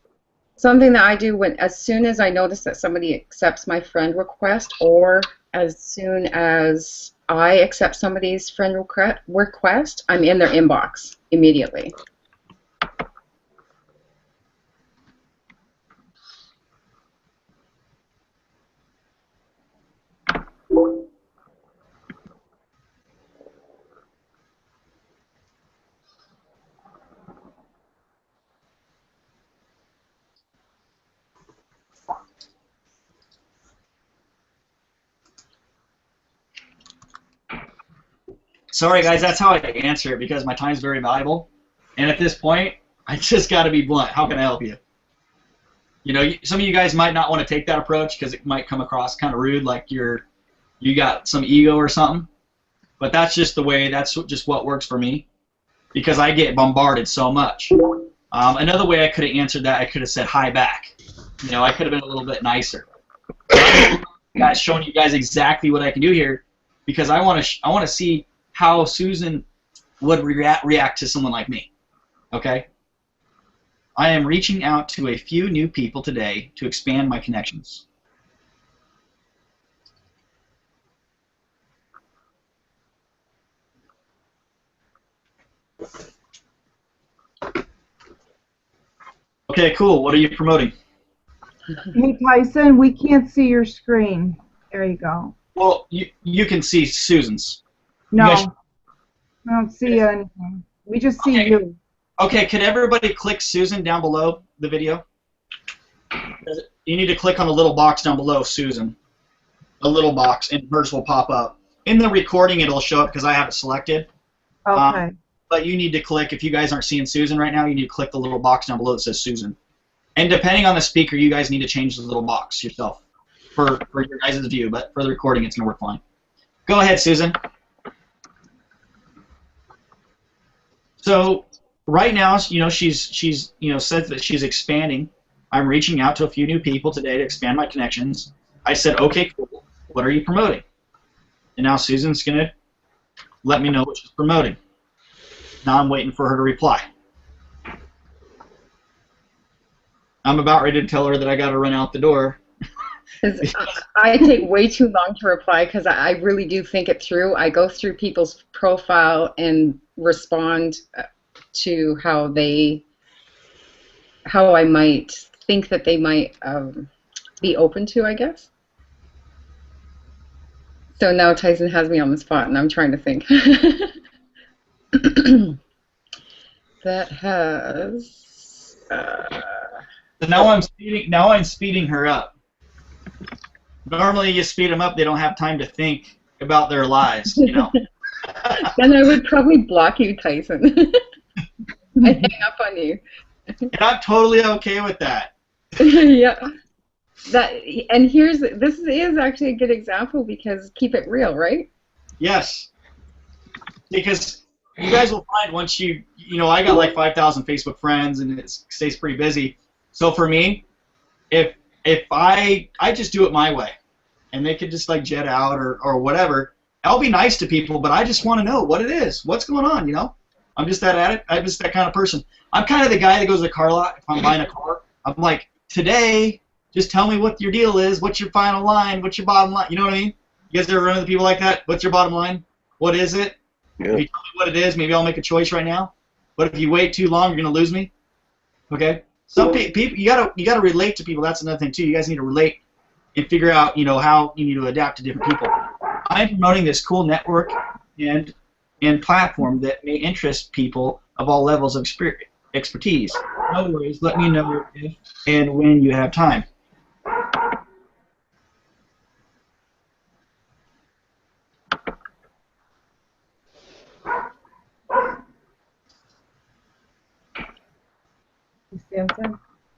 Something that I do as soon as I notice that somebody accepts my friend request, or as soon as I accept somebody's friend request, I'm in their inbox immediately.
Sorry, guys, that's how I answer it because my time's very valuable. And at this point, I just got to be blunt. How can I help you? Some of you guys might not want to take that approach because it might come across kind of rude, like you got some ego or something. But that's just the way, that's just what works for me because I get bombarded so much. Another way I could have answered that, I could have said hi back. I could have been a little bit nicer. Guys, showing you guys exactly what I can do here because I want to see how Susan would react to someone like me. Okay? I am reaching out to a few new people today to expand my connections. Okay, cool. What are you promoting?
Hey, Tyson, we can't see your screen. There you go.
Well, you can see Susan's.
No,
guys-
I don't see anything. We just see you.
Okay, could everybody click Susan down below the video? You need to click on the little box down below, Susan. A little box, and hers will pop up. In the recording, it'll show up because I have it selected.
Okay.
But you need to click, if you guys aren't seeing Susan right now, you need to click the little box down below that says Susan. And depending on the speaker, you guys need to change the little box yourself for your guys' view, but for the recording, it's going to work fine. Go ahead, Susan. So right now, she's said that she's expanding. I'm reaching out to a few new people today to expand my connections. I said, okay, cool. What are you promoting? And now Susan's going to let me know what she's promoting. Now I'm waiting for her to reply. I'm about ready to tell her that I got to run out the door.
I take way too long to reply because I really do think it through. I go through people's profile and respond to how I might think that they might be open to, I guess. So now Tyson has me on the spot, and I'm trying to think. That has.
So now I'm speeding her up. Normally, you speed them up; they don't have time to think about their lives,
Then I would probably block you, Tyson. I'd hang up on you.
And I'm totally okay with that.
Yeah. And this is actually a good example because keep it real, right?
Yes. Because you guys will find once I got like 5,000 Facebook friends and it stays pretty busy. So for me, if I just do it my way, and they could just like jet out or whatever, I'll be nice to people, but I just want to know what it is, what's going on, you know? I'm just that kind of person. I'm kind of the guy that goes to the car lot if I'm buying a car. I'm like, today, just tell me what your deal is, what's your final line, what's your bottom line, you know what I mean? You guys ever run into people like that? What's your bottom line? What is it?
Yeah.
If you tell me what it is, maybe I'll make a choice right now. But if you wait too long, you're gonna lose me. Okay? Some people, you gotta relate to people. That's another thing too. You guys need to relate and figure out, how you need to adapt to different people. I'm promoting this cool network and platform that may interest people of all levels of expertise. No worries. Let me know if and when you have time.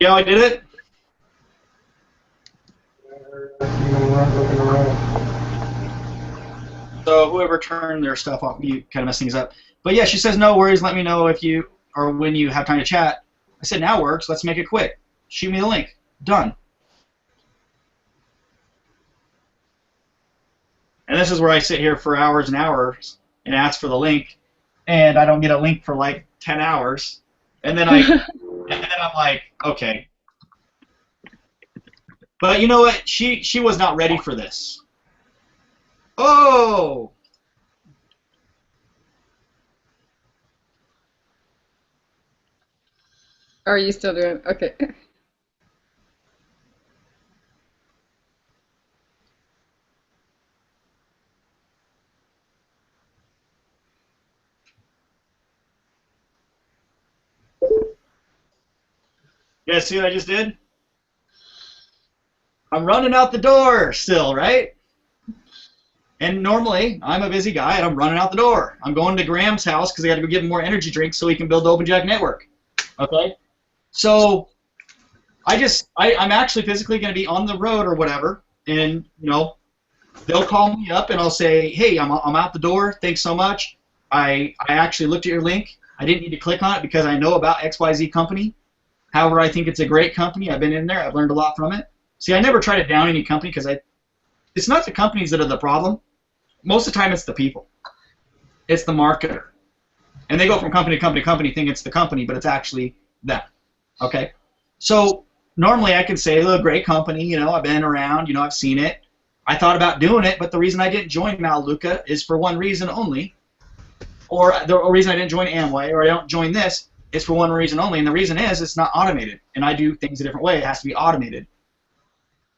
Yeah, I did it. So whoever turned their stuff off mute kind of messed things up. But yeah, she says, no worries, let me know if you or when you have time to chat. I said, now works, let's make it quick. Shoot me the link. Done. And this is where I sit here for hours and hours and ask for the link, and I don't get a link for like 10 hours. And then I'm like, okay. But you know what? She was not ready for this. Oh!
Are you still doing okay?
You guys see what I just did? I'm running out the door still, right? And normally, I'm a busy guy, and I'm running out the door. I'm going to Graham's house because I got to go give him more energy drinks so he can build the Open Jack Network. Okay? So, I'm actually physically going to be on the road or whatever, and, they'll call me up, and I'll say, hey, I'm out the door. Thanks so much. I actually looked at your link. I didn't need to click on it because I know about XYZ company. However, I think it's a great company. I've been in there. I've learned a lot from it. See, I never try to down any company because it's not the companies that are the problem. Most of the time, it's the people. It's the marketer. And they go from company to company to company, think it's the company, but it's actually them. Okay? So normally I can say, look, great company, I've been around, I've seen it. I thought about doing it, but the reason I didn't join Maluka is for one reason only. Or the reason I didn't join Amway or I don't join this is for one reason only, and the reason is it's not automated. And I do things a different way. It has to be automated.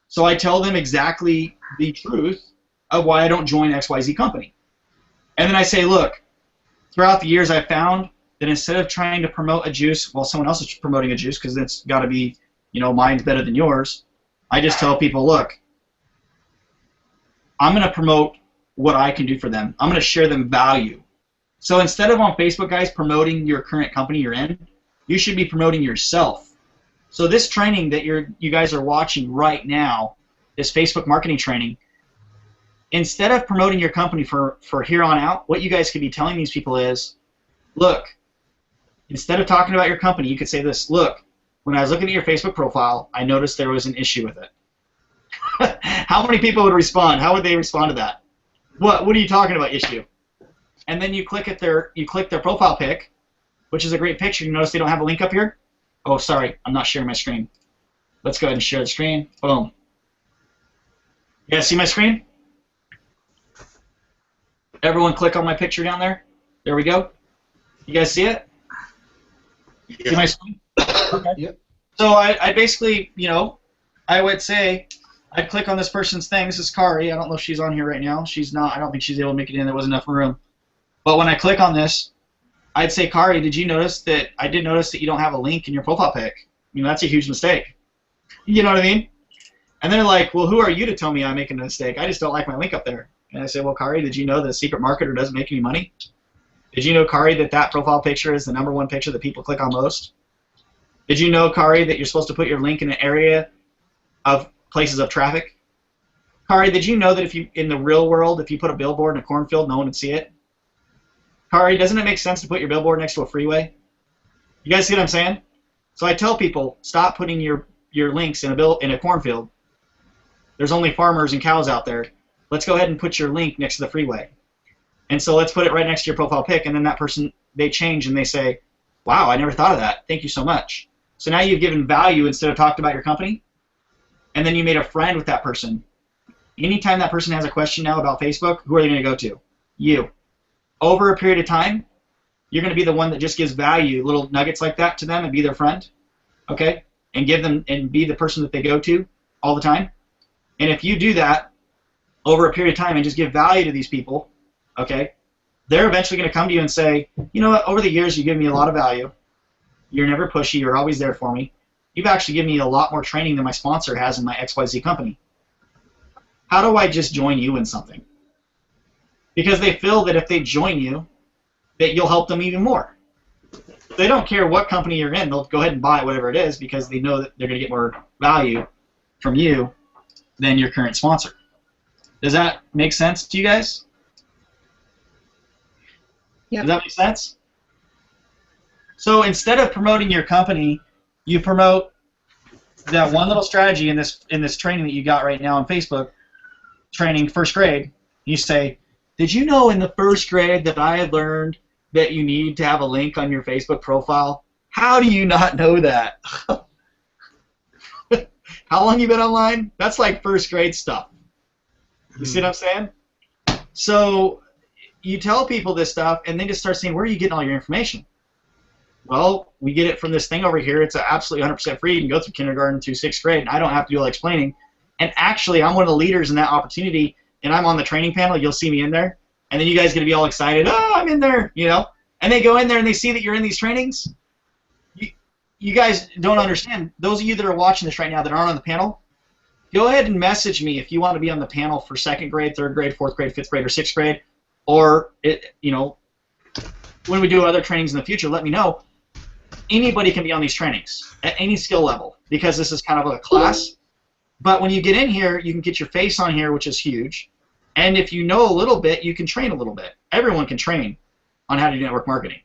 So I tell them exactly the truth of why I don't join XYZ company. And then I say, look, throughout the years I've found that instead of trying to promote a juice while someone else is promoting a juice, because it's got to be, mine's better than yours, I just tell people, look, I'm going to promote what I can do for them. I'm going to share them value. So instead of on Facebook, guys, promoting your current company you're in, you should be promoting yourself. So this training that you guys are watching right now, this Facebook marketing training, instead of promoting your company for here on out, what you guys could be telling these people is, look, instead of talking about your company, you could say this, look, when I was looking at your Facebook profile, I noticed there was an issue with it. How many people would respond? How would they respond to that? What are you talking about, issue? And then you click their profile pic, which is a great picture. You notice they don't have a link up here? Oh, sorry, I'm not sharing my screen. Let's go ahead and share the screen. Boom. You guys see my screen? Everyone click on my picture down there. There we go. You guys see it?
Yeah.
See my screen? Okay.
Yep.
So I basically, I would say, I'd click on this person's thing. This is Kari. I don't know if she's on here right now. She's not. I don't think she's able to make it in. There wasn't enough room. But when I click on this, I'd say, Kari, did you notice that I did notice that you don't have a link in your profile pic? That's a huge mistake. You know what I mean? And they're like, well, who are you to tell me I'm making a mistake? I just don't like my link up there. And I say, well, Kari, did you know the secret marketer doesn't make any money? Did you know, Kari, that profile picture is the #1 picture that people click on most? Did you know, Kari, that you're supposed to put your link in an area of places of traffic. Kari, did you know that if you, in the real world, if you put a billboard in a cornfield, no one would see it? Kari, doesn't it make sense to put your billboard next to a freeway? You guys see what I'm saying? So I tell people, stop putting your links in a cornfield. There's only farmers and cows out there. Let's go ahead and put your link next to the freeway. And so let's put it right next to your profile pic, and then that person, they change and they say, wow, I never thought of that. Thank you so much. So now you've given value instead of talked about your company, and then you made a friend with that person. Anytime that person has a question now about Facebook, who are they going to go to? You. Over a period of time, you're going to be the one that just gives value, little nuggets like that to them, and be their friend, okay? And give them, and be the person that they go to all the time. And if you do that over a period of time and just give value to these people, okay, they're eventually going to come to you and say, you know what, over the years you give me a lot of value. You're never pushy. You're always there for me. You've actually given me a lot more training than my sponsor has in my XYZ company. How do I just join you in something? Because they feel that if they join you, that you'll help them even more. They don't care what company you're in. They'll go ahead and buy whatever it is because they know that they're going to get more value from you than your current sponsor. Does that make sense to you guys?
Yep.
Does that make sense? So instead of promoting your company, you promote that one little strategy in this training that you got right now on Facebook, training first grade. You say, did you know in the first grade that I had learned that you need to have a link on your Facebook profile? How do you not know that? How long you been online? That's like first grade stuff. You see what I'm saying? So you tell people this stuff, and they just start saying, where are you getting all your information? Well, we get it from this thing over here. It's absolutely 100% free. You can go through kindergarten through 6th grade, and I don't have to do all the explaining. And actually, I'm one of the leaders in that opportunity, and I'm on the training panel. You'll see me in there. And then you guys are going to be all excited. Oh, I'm in there, you know. And they go in there, and they see that you're in these trainings. You guys don't understand. Those of you that are watching this right now that aren't on the panel, go ahead and message me if you want to be on the panel for 2nd grade, 3rd grade, 4th grade, 5th grade, or 6th grade. Or, you know, when we do other trainings in the future, let me know. Anybody can be on these trainings at any skill level because this is kind of a class. But when you get in here, you can get your face on here, which is huge. And if you know a little bit, you can train a little bit. Everyone can train on how to do network marketing.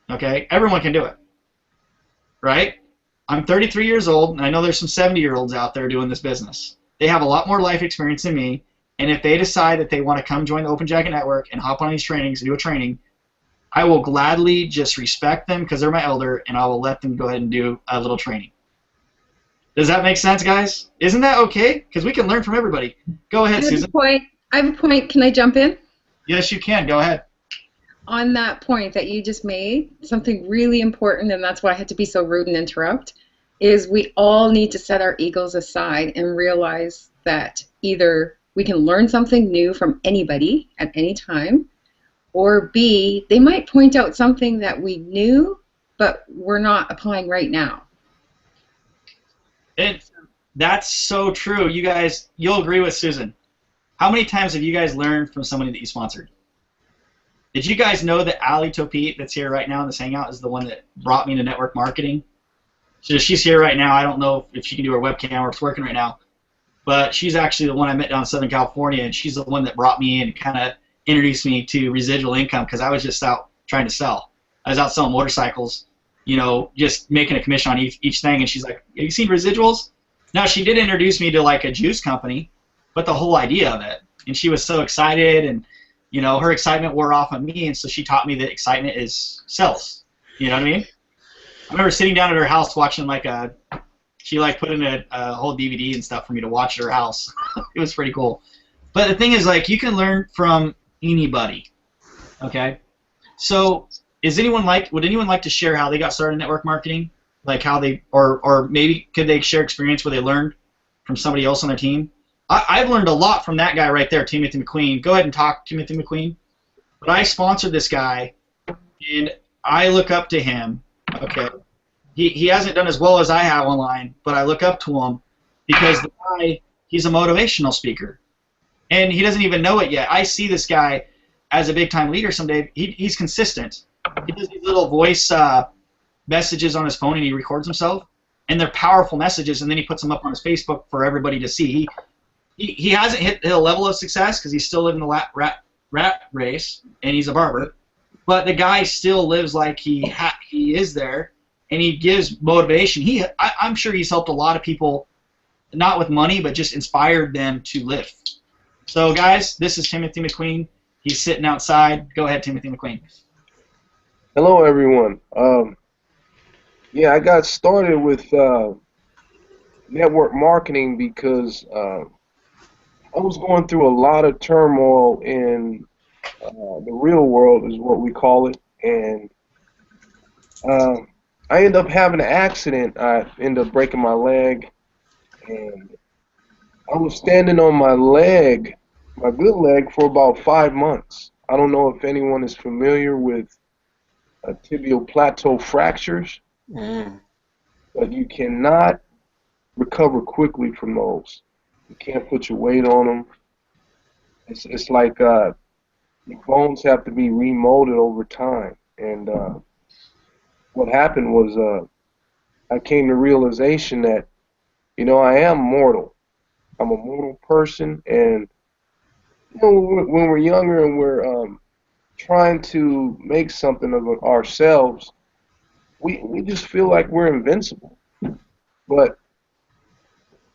Okay? Everyone can do it. Right? I'm 33 years old, and I know there's some 70-year-olds out there doing this business. They have a lot more life experience than me, and if they decide that they want to come join the Open Jacket Network and hop on these trainings and do a training, I will gladly just respect them because they're my elder, and I will let them go ahead and do a little training. Does that make sense, guys? Isn't that okay? Because we can learn from everybody. Go ahead, Susan.
I have a point. Can I jump in?
Yes, you can. Go ahead.
On that point that you just made, something really important, and that's why I had to be so rude and interrupt, is we all need to set our egos aside and realize that either we can learn something new from anybody at any time, or B, they might point out something that we knew, but we're not applying right now.
That's so true. You guys, you'll agree with Susan. How many times have you guys learned from somebody that you sponsored? Did you guys know that Ali Topit, that's here right now in this hangout, is the one that brought me to network marketing? So she's here right now. I don't know if she can do her webcam or if it's working right now. But she's actually the one I met down in Southern California, and she's the one that brought me in and kind of introduced me to residual income because I was just out trying to sell. I was out selling motorcycles, you know, just making a commission on each thing. And she's like, have you seen residuals? Now, she did introduce me to, like, a juice company, but the whole idea of it. And she was so excited, and you know, her excitement wore off on me, and so she taught me that excitement is sales. You know what I mean? I remember sitting down at her house watching she put in a whole DVD and stuff for me to watch at her house. It was pretty cool. But the thing is, like, you can learn from anybody. Okay? So, would anyone like to share how they got started in network marketing? Like how they, or maybe could they share experience where they learned from somebody else on their team? I've learned a lot from that guy right there, Timothy McQueen. Go ahead and talk, Timothy McQueen. But I sponsored this guy, and I look up to him. Okay, he hasn't done as well as I have online, but I look up to him because the guy, he's a motivational speaker, and he doesn't even know it yet. I see this guy as a big-time leader someday. He's consistent. He does these little voice messages on his phone, and he records himself. and they're powerful messages, and then he puts them up on his Facebook for everybody to see. He hasn't hit a level of success because he's still living the rat race, and he's a barber. But the guy still lives like he is there, and he gives motivation. I'm sure he's helped a lot of people, not with money, but just inspired them to live. So, guys, this is Timothy McQueen. He's sitting outside. Go ahead, Timothy McQueen.
Hello, everyone. Yeah, I got started with network marketing because I was going through a lot of turmoil in the real world, is what we call it, and I ended up having an accident. I ended up breaking my leg, and I was standing on my leg, my good leg, for about 5 months. I don't know if anyone is familiar with tibial plateau fractures, but you cannot recover quickly from those. You can't put your weight on them. It's like your bones have to be remolded over time. And what happened was I came to realization that, you know, I am mortal. I'm a mortal person, and you know, when we're younger and we're trying to make something of ourselves, we just feel like we're invincible. But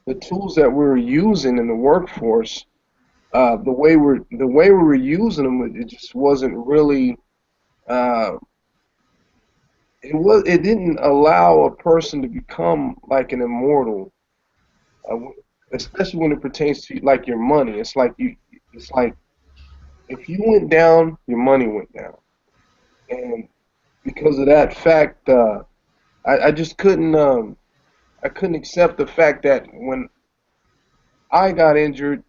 the tools that we're using in the workforce, the way we were using them, it just wasn't really. It didn't allow a person to become like an immortal, especially when it pertains to like your money. It's like if you went down, your money went down, and because of that fact, I just couldn't. I couldn't accept the fact that when I got injured,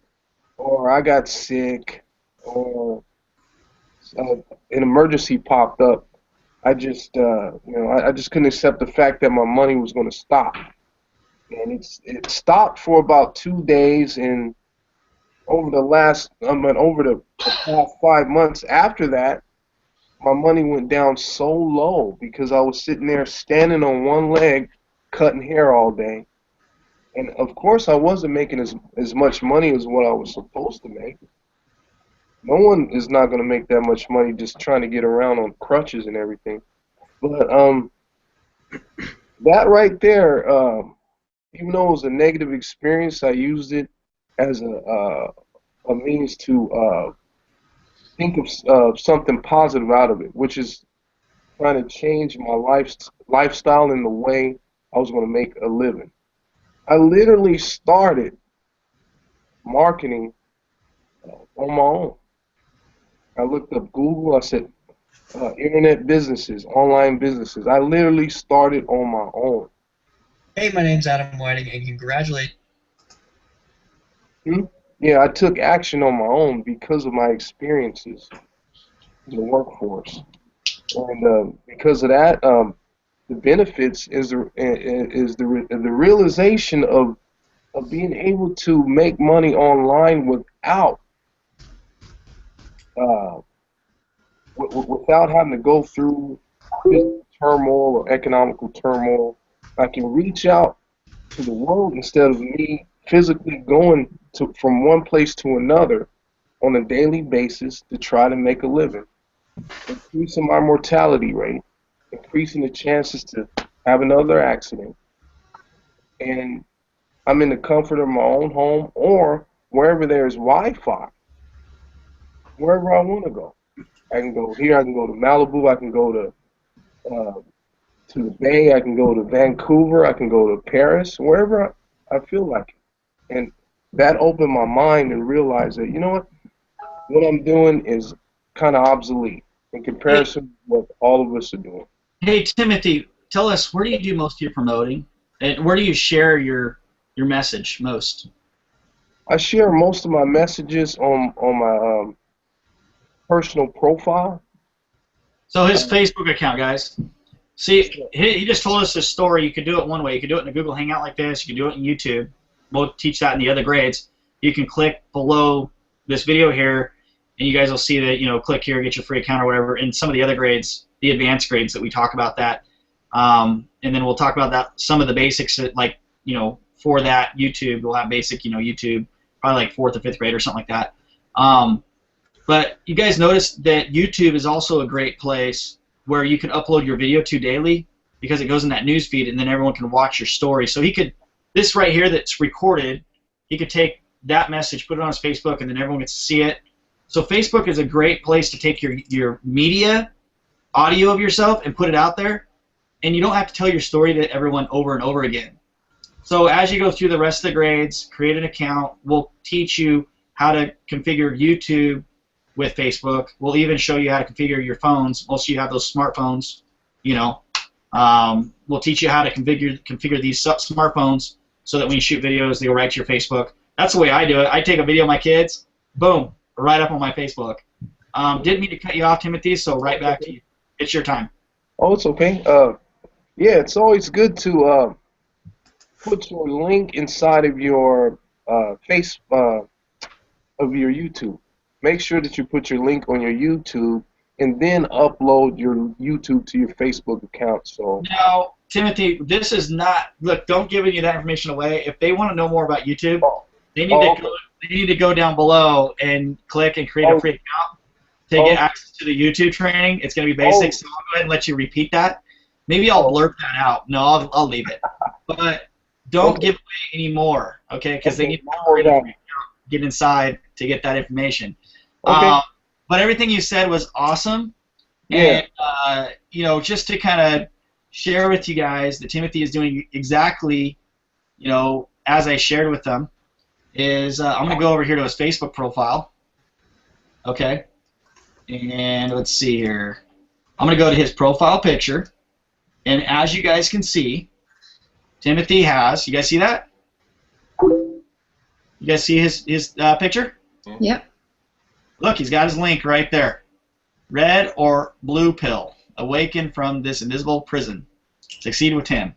or I got sick, or an emergency popped up, I just, you know, I just couldn't accept the fact that my money was going to stop. And it stopped for about 2 days, and over the past 5 months after that, my money went down so low because I was sitting there standing on one leg, cutting hair all day. And of course I wasn't making as much money as what I was supposed to make. No one is not going to make that much money just trying to get around on crutches and everything. But that right there, even though it was a negative experience, I used it as a means to think of something positive out of it, which is trying to change my lifestyle in the way I was going to make a living. I literally started marketing on my own. I looked up Google. I said, internet businesses, online businesses. I literally started on my own.
Hey, my name's Adam Whiting, and congratulations.
Yeah, I took action on my own because of my experiences in the workforce, and because of that, the benefits is the realization of being able to make money online without without having to go through business turmoil or economical turmoil. I can reach out to the world instead of me physically going from one place to another on a daily basis to try to make a living, increasing my mortality rate, increasing the chances to have another accident. And I'm in the comfort of my own home or wherever there's Wi-Fi, wherever I want to go. I can go here, I can go to Malibu, I can go to the Bay, I can go to Vancouver, I can go to Paris, wherever I feel like it. And that opened my mind and realized that, you know what I'm doing is kind of obsolete in comparison to what all of us are doing.
Hey, Timothy, tell us, where do you do most of your promoting? And where do you share your message most?
I share most of my messages on my personal profile.
So his Facebook account, guys. See, he just told us this story. You could do it one way. You could do it in a Google Hangout like this. You can do it in YouTube. We'll teach that in the other grades. You can click below this video here, and you guys will see that, you know, click here, get your free account or whatever. In some of the other grades, the advanced grades that we talk about that, And then we'll talk about that, some of the basics that, like, for that YouTube, we'll have basic, YouTube, probably like 4th or 5th grade or something like that. But you guys notice that YouTube is also a great place where you can upload your video to daily, because it goes in that news feed, and then everyone can watch your story. So this right here that's recorded, he could take that message, put it on his Facebook, and then everyone gets to see it. So Facebook is a great place to take your media, audio of yourself, and put it out there, and you don't have to tell your story to everyone over and over again. So as you go through the rest of the grades, create an account. We'll teach you how to configure YouTube with Facebook. We'll even show you how to configure your phones. Most of you have those smartphones, We'll teach you how to configure these smartphones so that when you shoot videos, they go right to your Facebook. That's the way I do it. I take a video of my kids, boom, right up on my Facebook. Didn't mean to cut you off, Timothy, so right back to you. It's your time.
Oh, it's okay. Yeah, it's always good to put your link inside of your of your YouTube. Make sure that you put your link on your YouTube and then upload your YouTube to your Facebook account. So
now, Timothy, this is not, look, don't give any of that information away. If they want to know more about YouTube, they need to go down below and click and create a free account to get access to the YouTube training. It's going to be basic, so I'll go ahead and let you repeat that. Maybe I'll blurb that out. No, I'll leave it. But don't give away any more, okay? Because they need to get inside to get that information.
Okay.
But everything you said was awesome.
Yeah.
And, just to kind of share with you guys that Timothy is doing exactly, as I shared with them, is I'm going to go over here to his Facebook profile. Okay. And let's see here. I'm going to go to his profile picture. And as you guys can see, Timothy has, you guys see that? You guys see his picture?
Yep.
Look, he's got his link right there. Red or blue pill. Awaken from this invisible prison. Succeed with him.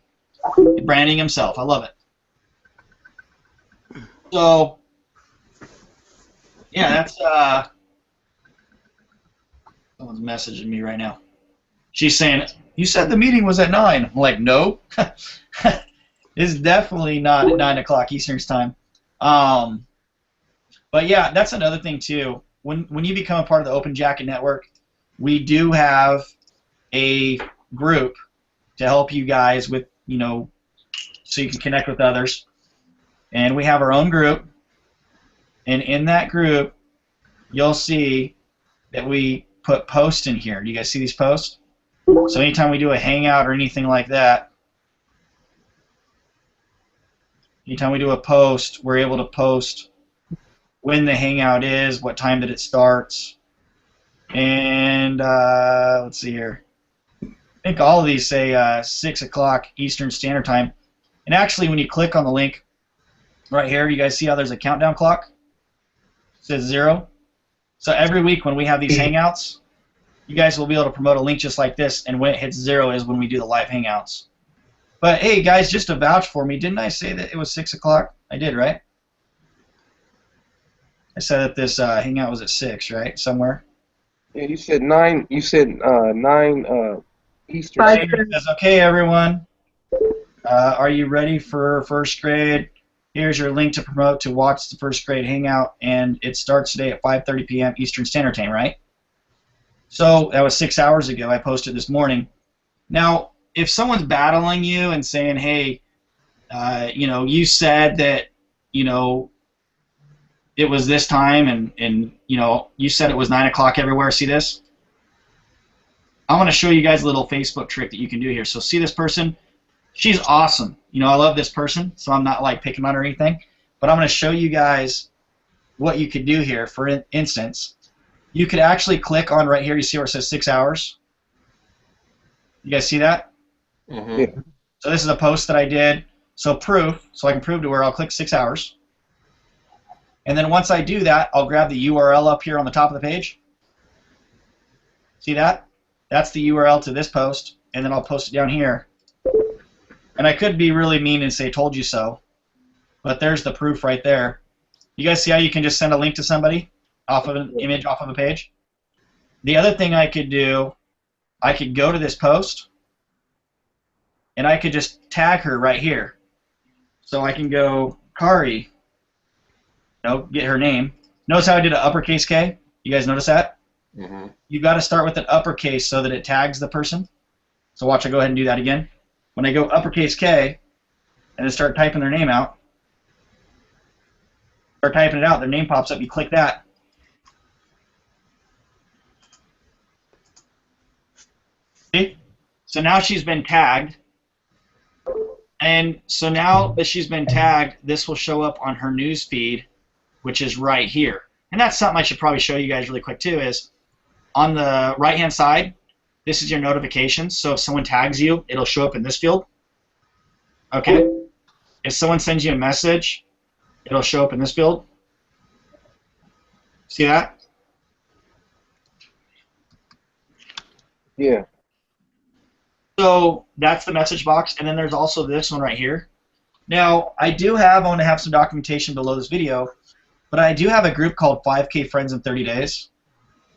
Branding himself. I love it. So, yeah, that's, someone's messaging me right now. She's saying, you said the meeting was at 9. I'm like, no. It's definitely not at 9 o'clock Eastern time. But yeah, that's another thing too. When you become a part of the Open Jacket Network, we do have a group to help you guys with, so you can connect with others. And we have our own group. And in that group, you'll see that we put posts in here. Do you guys see these posts? So anytime we do a hangout or anything like that, anytime we do a post, we're able to post when the hangout is, what time that it starts, and let's see here. I think all of these say 6 o'clock Eastern Standard Time. And actually, when you click on the link right here, you guys see how there's a countdown clock? It says 0. So every week when we have these hangouts, you guys will be able to promote a link just like this, and when it hits 0 is when we do the live hangouts. But hey, guys, just to vouch for me, didn't I say that it was 6 o'clock? I did, right? I said that this hangout was at 6, right? Somewhere.
Yeah, you said 9. You said 9 Eastern.
Says, okay, everyone. Are you ready for first grade? Here's your link to promote to watch the first grade hangout, and it starts today at 5:30 p.m. Eastern Standard Time, right? So that was 6 hours ago. I posted this morning. Now, if someone's battling you and saying, hey, you said that, it was this time, and you said it was 9 o'clock everywhere. See this? I want to show you guys a little Facebook trick that you can do here. So see this person? She's awesome. I love this person, so I'm not like picking on her or anything. But I'm going to show you guys what you could do here. For instance, you could actually click on right here. You see where it says 6 hours? You guys see that?
Mm-hmm.
Yeah.
So this is a post that I did. So proof, so I can prove to her, I'll click 6 hours. And then once I do that, I'll grab the URL up here on the top of the page. See that? That's the URL to this post, and then I'll post it down here. And I could be really mean and say, told you so, but there's the proof right there. You guys see how you can just send a link to somebody off of an image off of a page? The other thing I could do, I could go to this post, and I could just tag her right here. So I can go Kari, get her name. Notice how I did an uppercase K? You guys notice that?
Mm-hmm.
You've got to start with an uppercase so that it tags the person. So watch, I go ahead and do that again. When I go uppercase K and then start typing their name out, start typing it out, their name pops up, you click that. See? So now she's been tagged. And so now that she's been tagged, this will show up on her news feed, which is right here. And that's something I should probably show you guys really quick too, is on the right-hand side, this is your notifications. So if someone tags you, it'll show up in this field. Okay? If someone sends you a message, it'll show up in this field. See that?
Yeah.
So that's the message box, and then there's also this one right here. Now, I want to have some documentation below this video, but I do have a group called 5K Friends in 30 Days.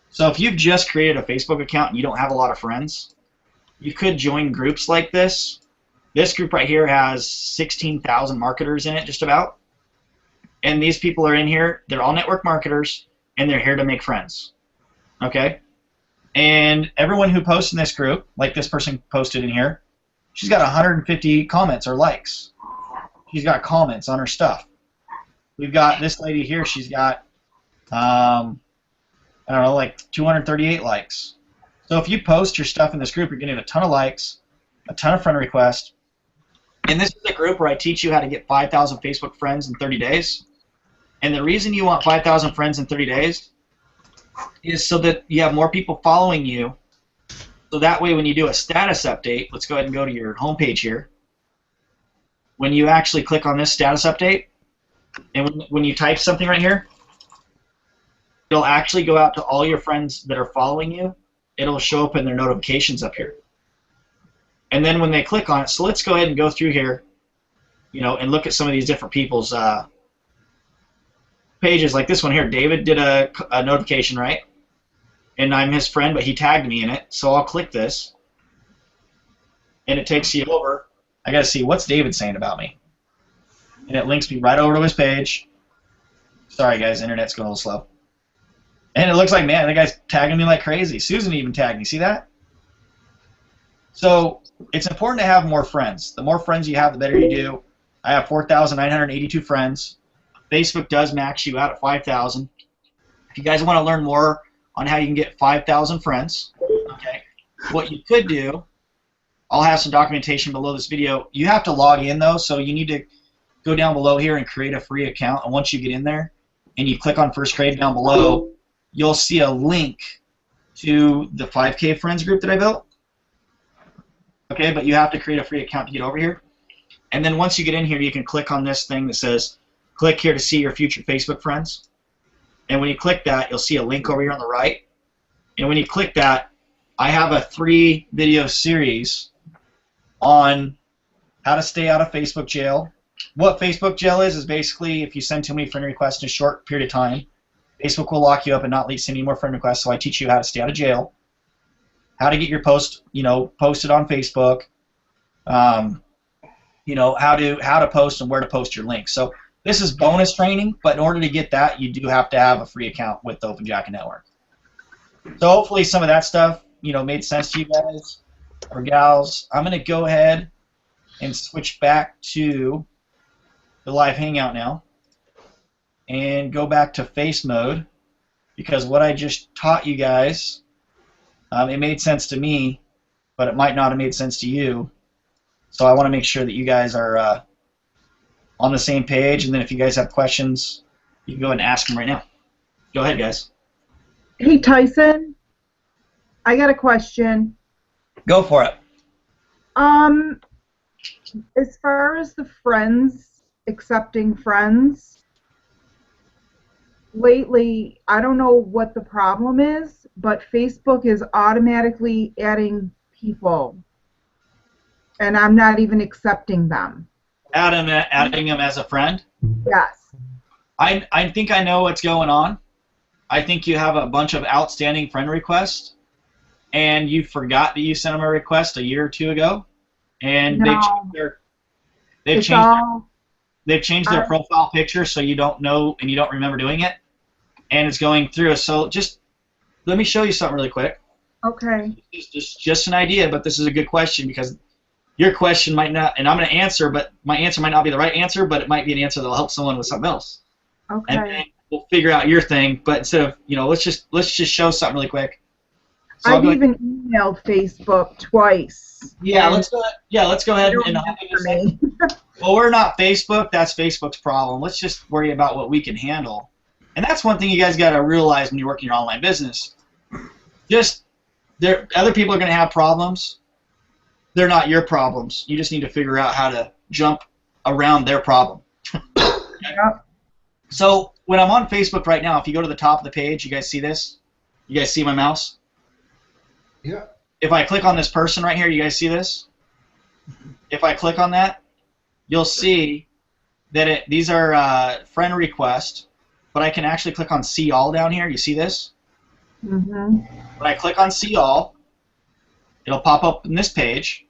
So if you've just created a Facebook account and you don't have a lot of friends, you could join groups like this. This group right here has 16,000 marketers in it, just about. And these people are in here. They're all network marketers, and they're here to make friends. Okay? And everyone who posts in this group, like this person posted in here, she's got 150 comments or likes. She's got comments on her stuff. We've got this lady here, she's got, I don't know, like 238 likes. So if you post your stuff in this group, you're getting a ton of likes, a ton of friend requests. And this is a group where I teach you how to get 5,000 Facebook friends in 30 days. And the reason you want 5,000 friends in 30 days is so that you have more people following you. So that way when you do a status update, let's go ahead and go to your homepage here. When you actually click on this status update, and when you type something right here, it'll actually go out to all your friends that are following you. It'll show up in their notifications up here. And then when they click on it, so let's go ahead and go through here, and look at some of these different people's pages, like this one here. David did a notification, right? And I'm his friend, but he tagged me in it. So I'll click this, and it takes you over. I got to see, what's David saying about me? And it links me right over to his page. Sorry, guys, internet's going a little slow. And it looks like, man, that guy's tagging me like crazy. Susan even tagged me. See that? So it's important to have more friends. The more friends you have, the better you do. I have 4,982 friends. Facebook does max you out at 5,000. If you guys want to learn more on how you can get 5,000 friends, okay, what you could do, I'll have some documentation below this video. You have to log in, though, so you need to go down below here and create a free account. And once you get in there and you click on First Grade down below, you'll see a link to the 5K Friends group that I built. Okay, but you have to create a free account to get over here. And then once you get in here, you can click on this thing that says, click here to see your future Facebook friends. And when you click that, you'll see a link over here on the right. And when you click that, I have a 3-video series on how to stay out of Facebook jail. What Facebook jail is basically if you send too many friend requests in a short period of time, Facebook will lock you up and not send you more friend requests. So I teach you how to stay out of jail, how to get your post, posted on Facebook, how to post and where to post your links. So this is bonus training, but in order to get that, you do have to have a free account with the Open Jacket Network. So hopefully some of that stuff, made sense to you guys or gals. I'm going to go ahead and switch back to the live hangout now and go back to face mode, because what I just taught you guys, it made sense to me, but it might not have made sense to you. So I want to make sure that you guys are on the same page, and then if you guys have questions, you can go ahead and ask them right now. Go ahead, guys.
Hey, Tyson, I got a question.
Go for it.
As far as the friends, accepting friends, lately, I don't know what the problem is, but Facebook is automatically adding people, and I'm not even accepting them.
Adding them as a friend?
Yes.
I think I know what's going on. I think you have a bunch of outstanding friend requests, and you forgot that you sent them a request a year or two ago, and
No,
they've
it's
changed
all.
they've changed their profile picture so you don't know and you don't remember doing it, and it's going through. So just let me show you something really quick.
Okay.
It's just an idea, but this is a good question because your question might not, and I'm going to answer, but my answer might not be the right answer, but it might be an answer that will help someone with something else.
Okay.
And then we'll figure out your thing. But instead of, let's just show something really quick. So
I've even emailed Facebook twice.
Yeah, let's go ahead and
me.
well, we're not Facebook. That's Facebook's problem. Let's just worry about what we can handle. And that's one thing you guys got to realize when you're working your online business. Other people are going to have problems. They're not your problems. You just need to figure out how to jump around their problem.
Yep.
So when I'm on Facebook right now, if you go to the top of the page, you guys see this? You guys see my mouse?
Yeah.
If I click on this person right here, you guys see this? If I click on that, you'll see that these are friend requests, but I can actually click on see all down here. You see this?
Mm-hmm.
When I click on see all, it'll pop up in this page,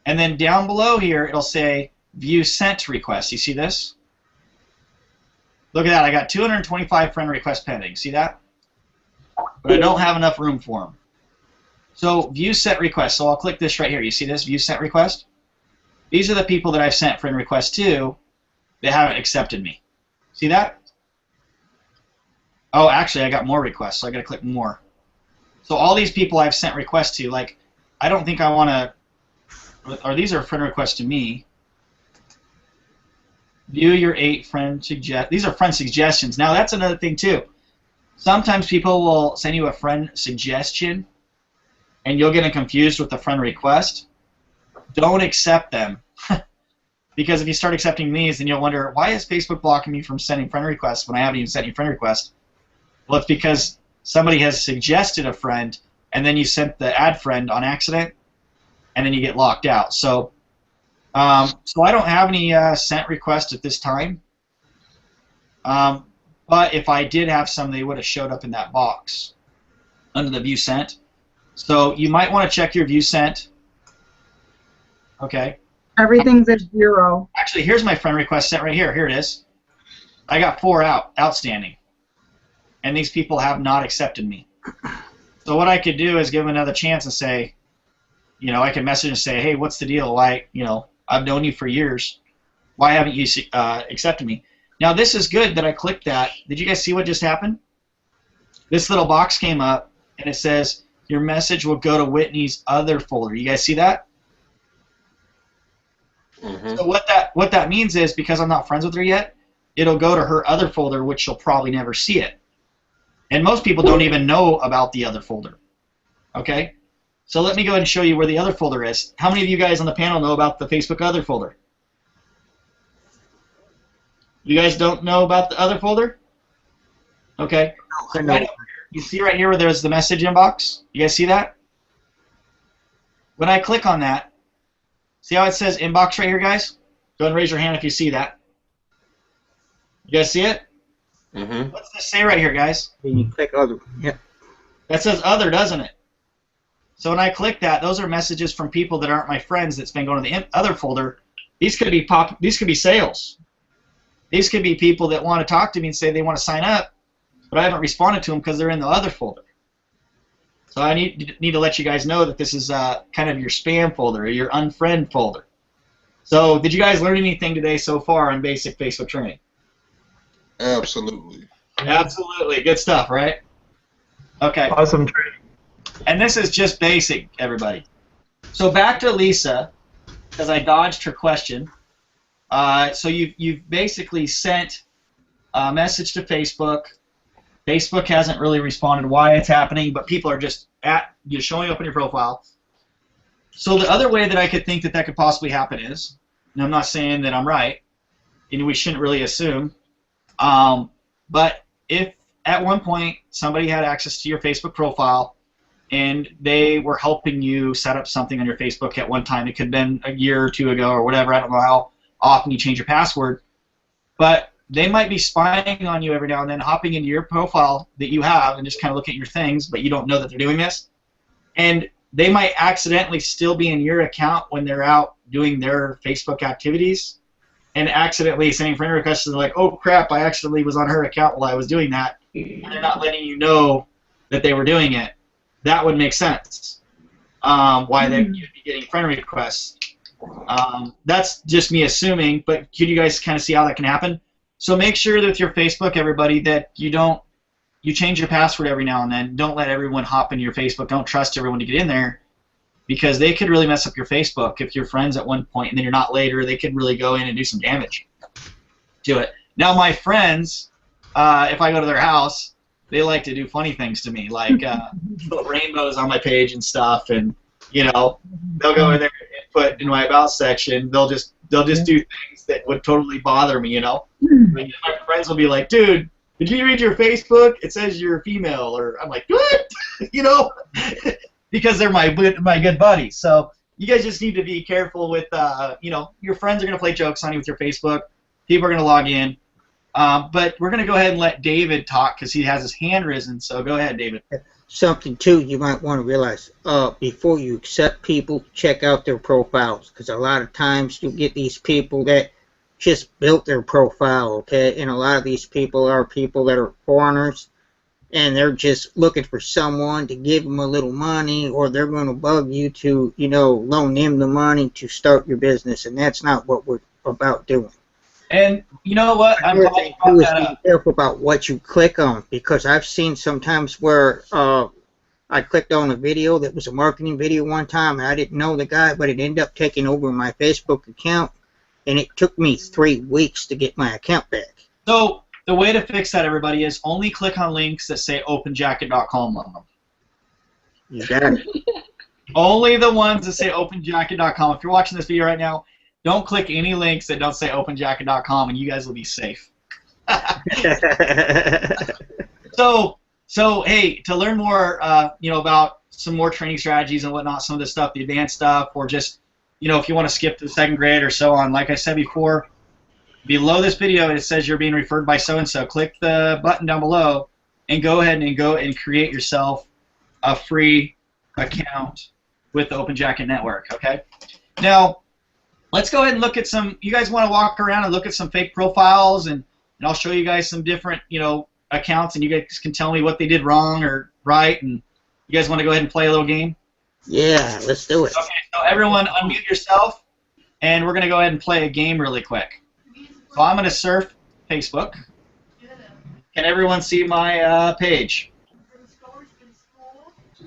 and then down below here it'll say view sent requests. You see this? Look at that. I got 225 friend requests pending. See that? But I don't have enough room for them. So view sent requests. So I'll click this right here. You see this? View sent request? These are the people that I've sent friend requests to that haven't accepted me. See that? Oh, actually, I got more requests, so I got to click more. So all these people I've sent requests to, like, I don't think I want to, or these are friend requests to me. View your 8 friend suggest. These are friend suggestions. Now that's another thing too. Sometimes people will send you a friend suggestion, and you'll get confused with the friend request. Don't accept them, because if you start accepting these, then you'll wonder, why is Facebook blocking me from sending friend requests when I haven't even sent you friend requests? Well, it's because somebody has suggested a friend, and then you sent the add friend on accident, and then you get locked out. So I don't have any sent requests at this time. But if I did have some, they would have showed up in that box under the view sent. So you might want to check your view sent. Okay.
Everything's at 0.
Actually, here's my friend request sent right here. Here it is. I got 4 outstanding. And these people have not accepted me. So what I could do is give them another chance and say, I could message and say, hey, what's the deal? Why, I've known you for years. Why haven't you accepted me? Now this is good that I clicked that. Did you guys see what just happened? This little box came up and it says your message will go to Whitney's other folder. You guys see that? Mm-hmm. So what that means is, because I'm not friends with her yet, it'll go to her other folder, which she'll probably never see it. And most people don't even know about the other folder. Okay? So let me go ahead and show you where the other folder is. How many of you guys on the panel know about the Facebook other folder? You guys don't know about the other folder? Okay. So right you see right here where there's the message inbox? You guys see that? When I click on that, see how it says inbox right here, guys? Go ahead and raise your hand if you see that. You guys see it? Mm-hmm. What's this say right here, guys?
When you click other. Yep.
That says other, doesn't it? So when I click that, those are messages from people that aren't my friends that's been going to the other folder. These could be sales. These could be people that want to talk to me and say they want to sign up, but I haven't responded to them because they're in the other folder. So I need to let you guys know that this is kind of your spam folder or your unfriend folder. So did you guys learn anything today so far on basic Facebook training?
Absolutely.
Absolutely. Good stuff, right? Okay.
Awesome training.
And this is just basic, everybody. So back to Lisa, because I dodged her question. So you've basically sent a message to Facebook. Facebook hasn't really responded why it's happening, but people are just showing up in your profile. So the other way that I could think that could possibly happen is, and I'm not saying that I'm right, and we shouldn't really assume, but if at one point somebody had access to your Facebook profile and they were helping you set up something on your Facebook at one time, it could have been a year or two ago or whatever, I don't know how often you change your password, but they might be spying on you every now and then, hopping into your profile that you have and just kind of looking at your things, but you don't know that they're doing this. And they might accidentally still be in your account when they're out doing their Facebook activities, and accidentally sending friend requests, and they're like, oh crap, I accidentally was on her account while I was doing that, and they're not letting you know that they were doing it. That would make sense. Why you'd be getting friend requests. That's just me assuming, but can you guys kind of see how that can happen? So make sure that with your Facebook, everybody, that you change your password every now and then. Don't let everyone hop into your Facebook. Don't trust everyone to get in there, because they could really mess up your Facebook if you're friends at one point and then you're not later. They could really go in and do some damage to it. Now, my friends, if I go to their house, they like to do funny things to me, like put rainbows on my page and stuff, and they'll go in there and put in my about section. They'll just do things that would totally bother me. My friends will be like, dude, did you read your Facebook? It says you're female. Or I'm like, what? Because they're my good buddies. So you guys just need to be careful with, your friends are going to play jokes on you with your Facebook. People are going to log in. But we're going to go ahead and let David talk because he has his hand risen. So go ahead, David.
Something, too, you might want to realize, before you accept people, check out their profiles, because a lot of times you'll get these people that just built their profile, okay? And a lot of these people are people that are foreigners, and they're just looking for someone to give them a little money, or they're going to bug you to, loan them the money to start your business, and that's not what we're about doing.
And you know what? I'm glad you brought that up.
Be careful about what you click on, because I've seen sometimes where I clicked on a video that was a marketing video one time, and I didn't know the guy, but it ended up taking over my Facebook account, and it took me 3 weeks to get my account back.
So the way to fix that, everybody, is only click on links that say openjacket.com on them.
You got it.
Only the ones that say openjacket.com. If you're watching this video right now, don't click any links that don't say openjacket.com, and you guys will be safe. So hey, to learn more, about some more training strategies and whatnot, some of the stuff, the advanced stuff, or just, if you want to skip to the 2nd grade or so on, like I said before, below this video it says you're being referred by so-and-so. Click the button down below and go ahead and create yourself a free account with the Open Jacket Network, okay? Now, let's go ahead and look at some, you guys want to walk around and look at some fake profiles, and I'll show you guys some different, accounts, and you guys can tell me what they did wrong or right, and you guys want to go ahead and play a little game?
Yeah, let's do it.
Okay, so everyone unmute yourself, and we're going to go ahead and play a game really quick. So I'm going to surf Facebook. Can everyone see my page?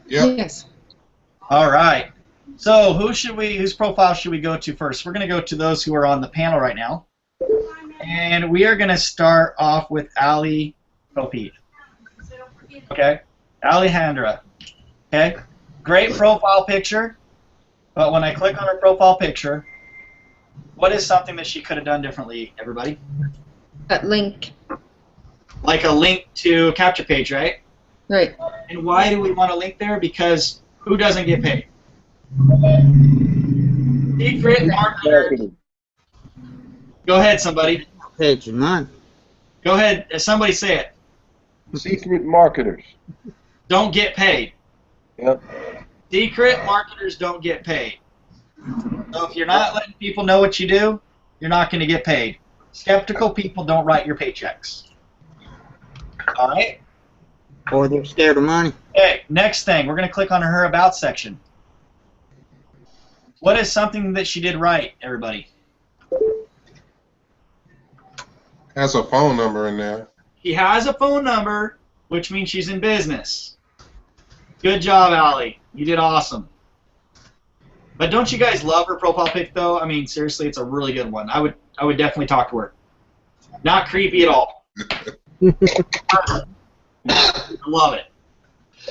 Yep.
Yes.
All right. So whose profile should we go to first? We're going to go to those who are on the panel right now. And we are going to start off with Ali Kopi. Okay? Alejandra. Okay? Great profile picture, but when I click on her profile picture, what is something that she could have done differently, everybody?
That link.
Like a link to a capture page, right?
Right.
And why do we want a link there? Because who doesn't get paid? Secret marketers. Go ahead, somebody.
Page none.
Go ahead. Somebody say it.
Secret marketers.
Don't get paid.
Yep.
Secret marketers don't get paid. So if you're not letting people know what you do, you're not going to get paid. Skeptical people don't write your paychecks. All right?
Or they're scared of money.
Okay, next thing. We're going to click on her About section. What is something that she did right, everybody?
Has a phone number in there.
She has a phone number, which means she's in business. Good job, Allie. You did awesome. But don't you guys love her profile pic, though? I mean, seriously, it's a really good one. I would definitely talk to her. Not creepy at all. I love it.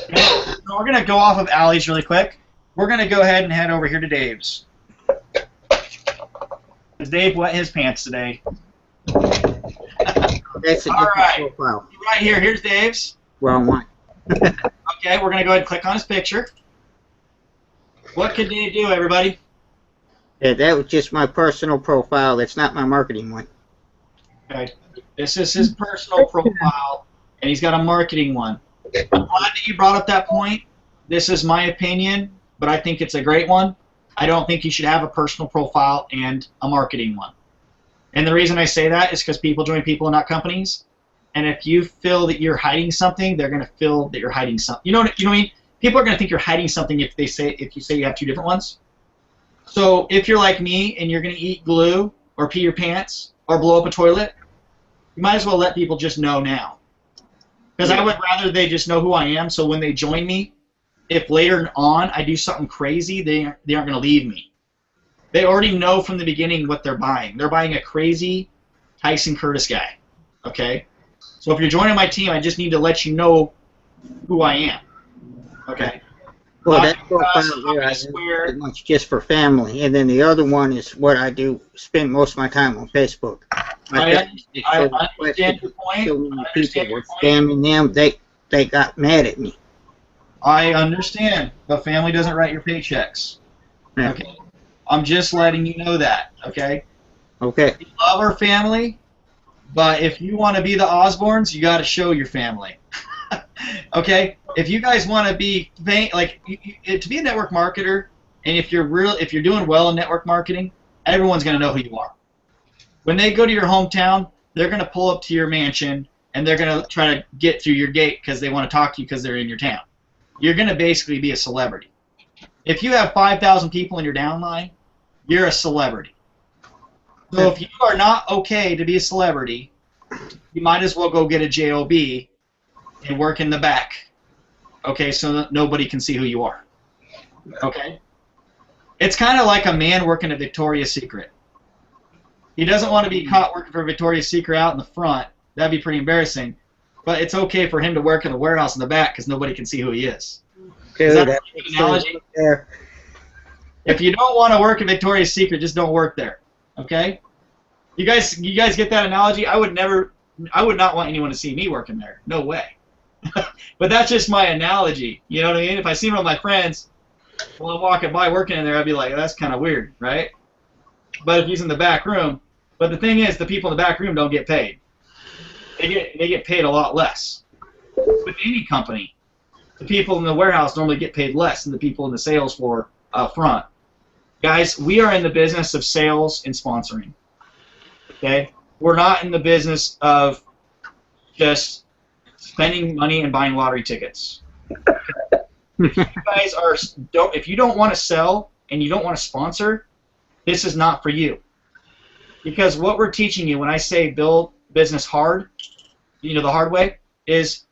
Okay, so we're going to go off of Allie's really quick. We're going to go ahead and head over here to Dave's. Because Dave wet his pants today.
That's a
All
different
right.
profile.
Right here. Here's Dave's.
Wrong one.
Okay, we're going to go ahead and click on his picture. What could Dave do, everybody?
Yeah, that was just my personal profile. That's not my marketing one.
Okay. This is his personal profile, and he's got a marketing one. I'm glad that you brought up that point. This is my opinion. but I think it's a great one. I don't think you should have a personal profile and a marketing one. And the reason I say that is because people join people, not companies. And if you feel that you're hiding something, they're going to feel that you're hiding something. You know what I mean? People are going to think you're hiding something if you say you have two different ones. So if you're like me and you're going to eat glue or pee your pants or blow up a toilet, you might as well let people just know now. Because I would rather they just know who I am, so when they join me, if later on I do something crazy, they aren't going to leave me. They already know from the beginning what they're buying. They're buying a crazy Tyson Curtis guy. Okay? So if you're joining my team, I just need to let you know who I am. Okay?
Well, that profile there I do pretty much just for family, and then the other one is what I do. Spend most of my time on Facebook.
I understand your point.
So many people were scamming them. They got mad at me.
I understand, but family doesn't write your paychecks.
Yeah.
Okay? I'm just letting you know that. Okay?
Okay.
We love our family, but if you want to be the Osbournes, you got to show your family. Okay? If you guys want to be to be a network marketer, and if you're doing well in network marketing, everyone's going to know who you are. When they go to your hometown, they're going to pull up to your mansion and they're going to try to get through your gate because they want to talk to you because they're in your town. You're going to basically be a celebrity. If you have 5,000 people in your downline, you're a celebrity. So if you are not okay to be a celebrity, you might as well go get a job and work in the back. Okay, so that nobody can see who you are. Okay? It's kind of like a man working at Victoria's Secret. He doesn't want to be caught working for Victoria's Secret out in the front. That'd be pretty embarrassing. But it's okay for him to work in the warehouse in the back because nobody can see who he is. Is that an analogy? If you don't want to work at Victoria's Secret, just don't work there. Okay? You guys get that analogy? I would not want anyone to see me working there. No way. But that's just my analogy. You know what I mean? If I see one of my friends while I'm walking by working in there, I'd be like, that's kind of weird, right? But if he's in the back room, but the thing is, the people in the back room don't get paid. They get paid a lot less. With any company, the people in the warehouse normally get paid less than the people in the sales floor up front. Guys, we are in the business of sales and sponsoring. Okay? We're not in the business of just spending money and buying lottery tickets. If you don't want to sell and you don't want to sponsor, this is not for you. Because what we're teaching you when I say build business hard, the hard way, is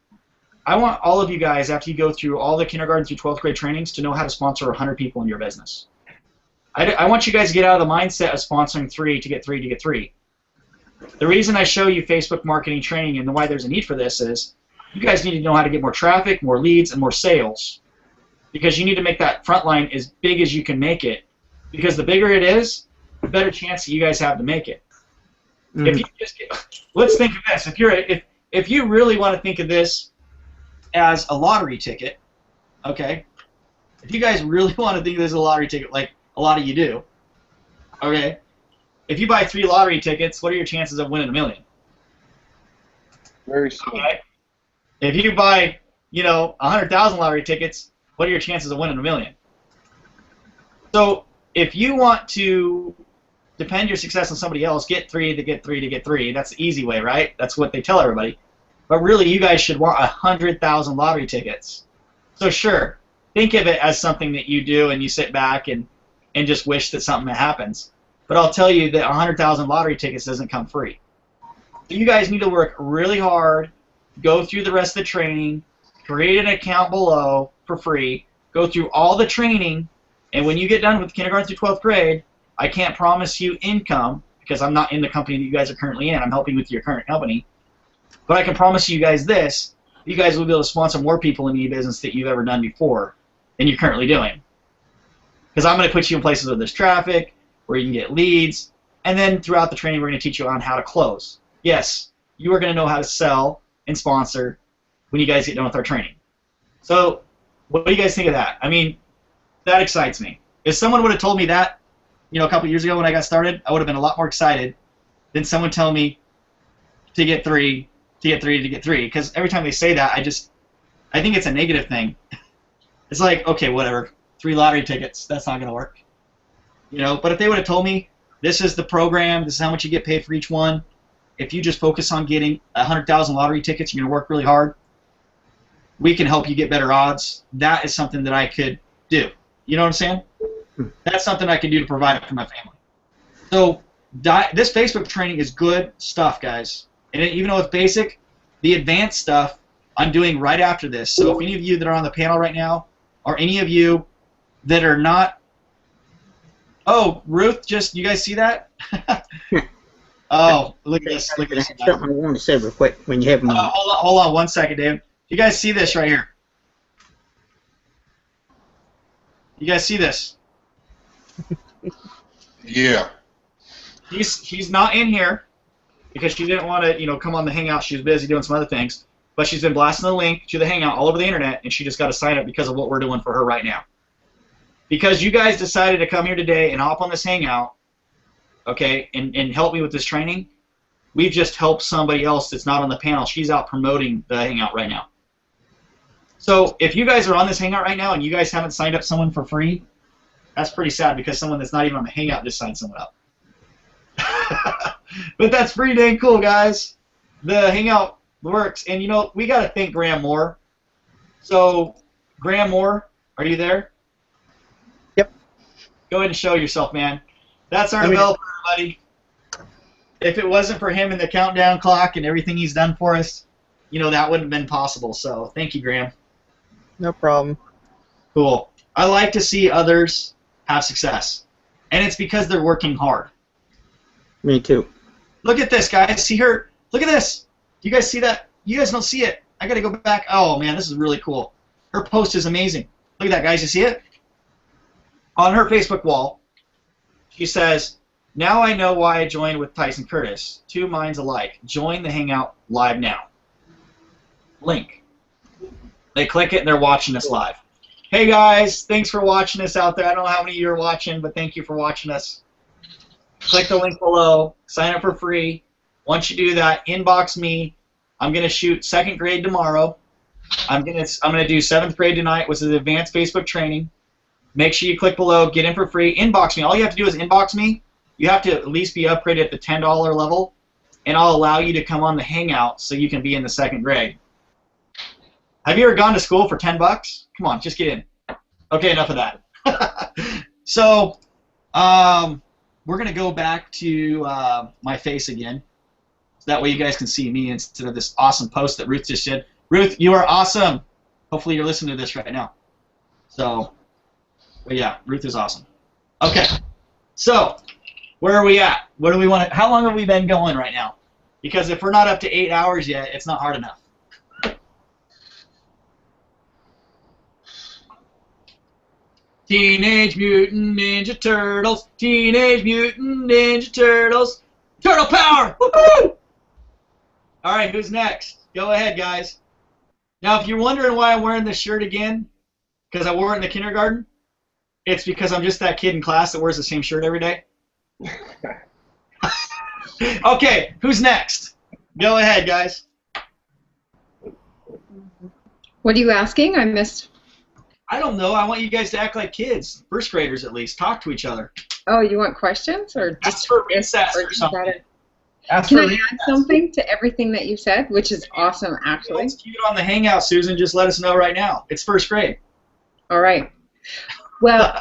I want all of you guys, after you go through all the kindergarten through 12th grade trainings, to know how to sponsor 100 people in your business. I want you guys to get out of the mindset of sponsoring 3 to get 3 to get 3. The reason I show you Facebook marketing training and why there's a need for this is you guys need to know how to get more traffic, more leads, and more sales. Because you need to make that front line as big as you can make it. Because the bigger it is, the better chance that you guys have to make it. If you just let's think of this. If you really want to think of this as a lottery ticket, okay? If you guys really want to think of this as a lottery ticket, like a lot of you do, okay? If you buy 3 lottery tickets, what are your chances of winning $1 million?
Very small.
Okay? If you buy, 100,000 lottery tickets, what are your chances of winning $1 million? So if you want to depend your success on somebody else, get 3 to get 3 to get 3. That's the easy way, right? That's what they tell everybody. But really, you guys should want 100,000 lottery tickets. So sure, think of it as something that you do and you sit back and just wish that something happens. But I'll tell you that 100,000 lottery tickets doesn't come free. So you guys need to work really hard, go through the rest of the training, create an account below for free, go through all the training, and when you get done with kindergarten through 12th grade, I can't promise you income because I'm not in the company that you guys are currently in. I'm helping with your current company. But I can promise you guys this, you guys will be able to sponsor more people in the business that you've ever done before than you're currently doing. Because I'm going to put you in places where there's traffic, where you can get leads, and then throughout the training we're going to teach you on how to close. Yes, you are going to know how to sell and sponsor when you guys get done with our training. So what do you guys think of that? I mean, that excites me. If someone would have told me that, a couple years ago when I got started, I would have been a lot more excited than someone telling me to get 3, to get 3, to get 3. Because every time they say that, I think it's a negative thing. It's like, okay, whatever, 3 lottery tickets. That's not going to work. You know, but if they would have told me, this is the program, this is how much you get paid for each one, if you just focus on getting 100,000 lottery tickets, you're going to work really hard, we can help you get better odds. That is something that I could do. You know what I'm saying? That's something I can do to provide for my family. So this Facebook training is good stuff, guys. And even though it's basic, the advanced stuff I'm doing right after this. So if any of you that are on the panel right now, or any of you that are not... Oh, Ruth, you guys see that? Oh, look at this. Look at this.
Something I want to say real quick when you have a moment.
Hold on 1 second, Dave. You guys see this right here? You guys see this?
Yeah.
She's not in here because she didn't want to, come on the Hangout. She was busy doing some other things. But she's been blasting the link to the Hangout all over the internet, and she just got to sign up because of what we're doing for her right now. Because you guys decided to come here today and hop on this Hangout, okay, and help me with this training, we've just helped somebody else that's not on the panel. She's out promoting the Hangout right now. So if you guys are on this Hangout right now and you guys haven't signed up someone for free, that's pretty sad because someone that's not even on the Hangout just signed someone up. But that's pretty dang cool, guys. The Hangout works. And, we got to thank Graham Moore. So, Graham Moore, are you there?
Yep.
Go ahead and show yourself, man. That's our developer, everybody. If it wasn't for him and the countdown clock and everything he's done for us, that wouldn't have been possible. So, thank you, Graham.
No problem.
Cool. I like to see others have success. And it's because they're working hard.
Me too.
Look at this, guys. See her? Look at this. You guys see that? You guys don't see it. I got to go back. Oh, man, this is really cool. Her post is amazing. Look at that, guys. You see it? On her Facebook wall, she says, "Now I know why I joined with Tyson Curtis. 2 minds alike. Join the Hangout live now." Link. They click it and they're watching us live. Hey, guys. Thanks for watching us out there. I don't know how many of you are watching, but thank you for watching us. Click the link below. Sign up for free. Once you do that, inbox me. I'm gonna shoot 2nd grade tomorrow. I'm gonna do 7th grade tonight, which is advanced Facebook training. Make sure you click below. Get in for free. Inbox me. All you have to do is inbox me. You have to at least be upgraded at the $10 level, and I'll allow you to come on the Hangout so you can be in the 2nd grade. Have you ever gone to school for $10? Come on, just get in. Okay, enough of that. So, we're gonna go back to my face again. So that way you guys can see me instead of this awesome post that Ruth just did. Ruth, you are awesome. Hopefully you're listening to this right now. So, but yeah, Ruth is awesome. Okay, so where are we at? What do we want? How long have we been going right now? Because if we're not up to 8 hours yet, it's not hard enough. Teenage Mutant Ninja Turtles, Teenage Mutant Ninja Turtles, Turtle Power! Woohoo! All right, who's next? Go ahead, guys. Now, if you're wondering why I'm wearing this shirt again, because I wore it in the kindergarten, it's because I'm just that kid in class that wears the same shirt every day. Okay, who's next? Go ahead, guys.
What are you asking? I missed.
I don't know. I want you guys to act like kids, 1st graders at least. Talk to each other.
Oh, you want questions or just
Ask for recess or something.
Can I add something to everything that you said, which is awesome, actually?
Let's cue it on the Hangout, Susan. Just let us know right now. It's 1st grade.
All right. Well,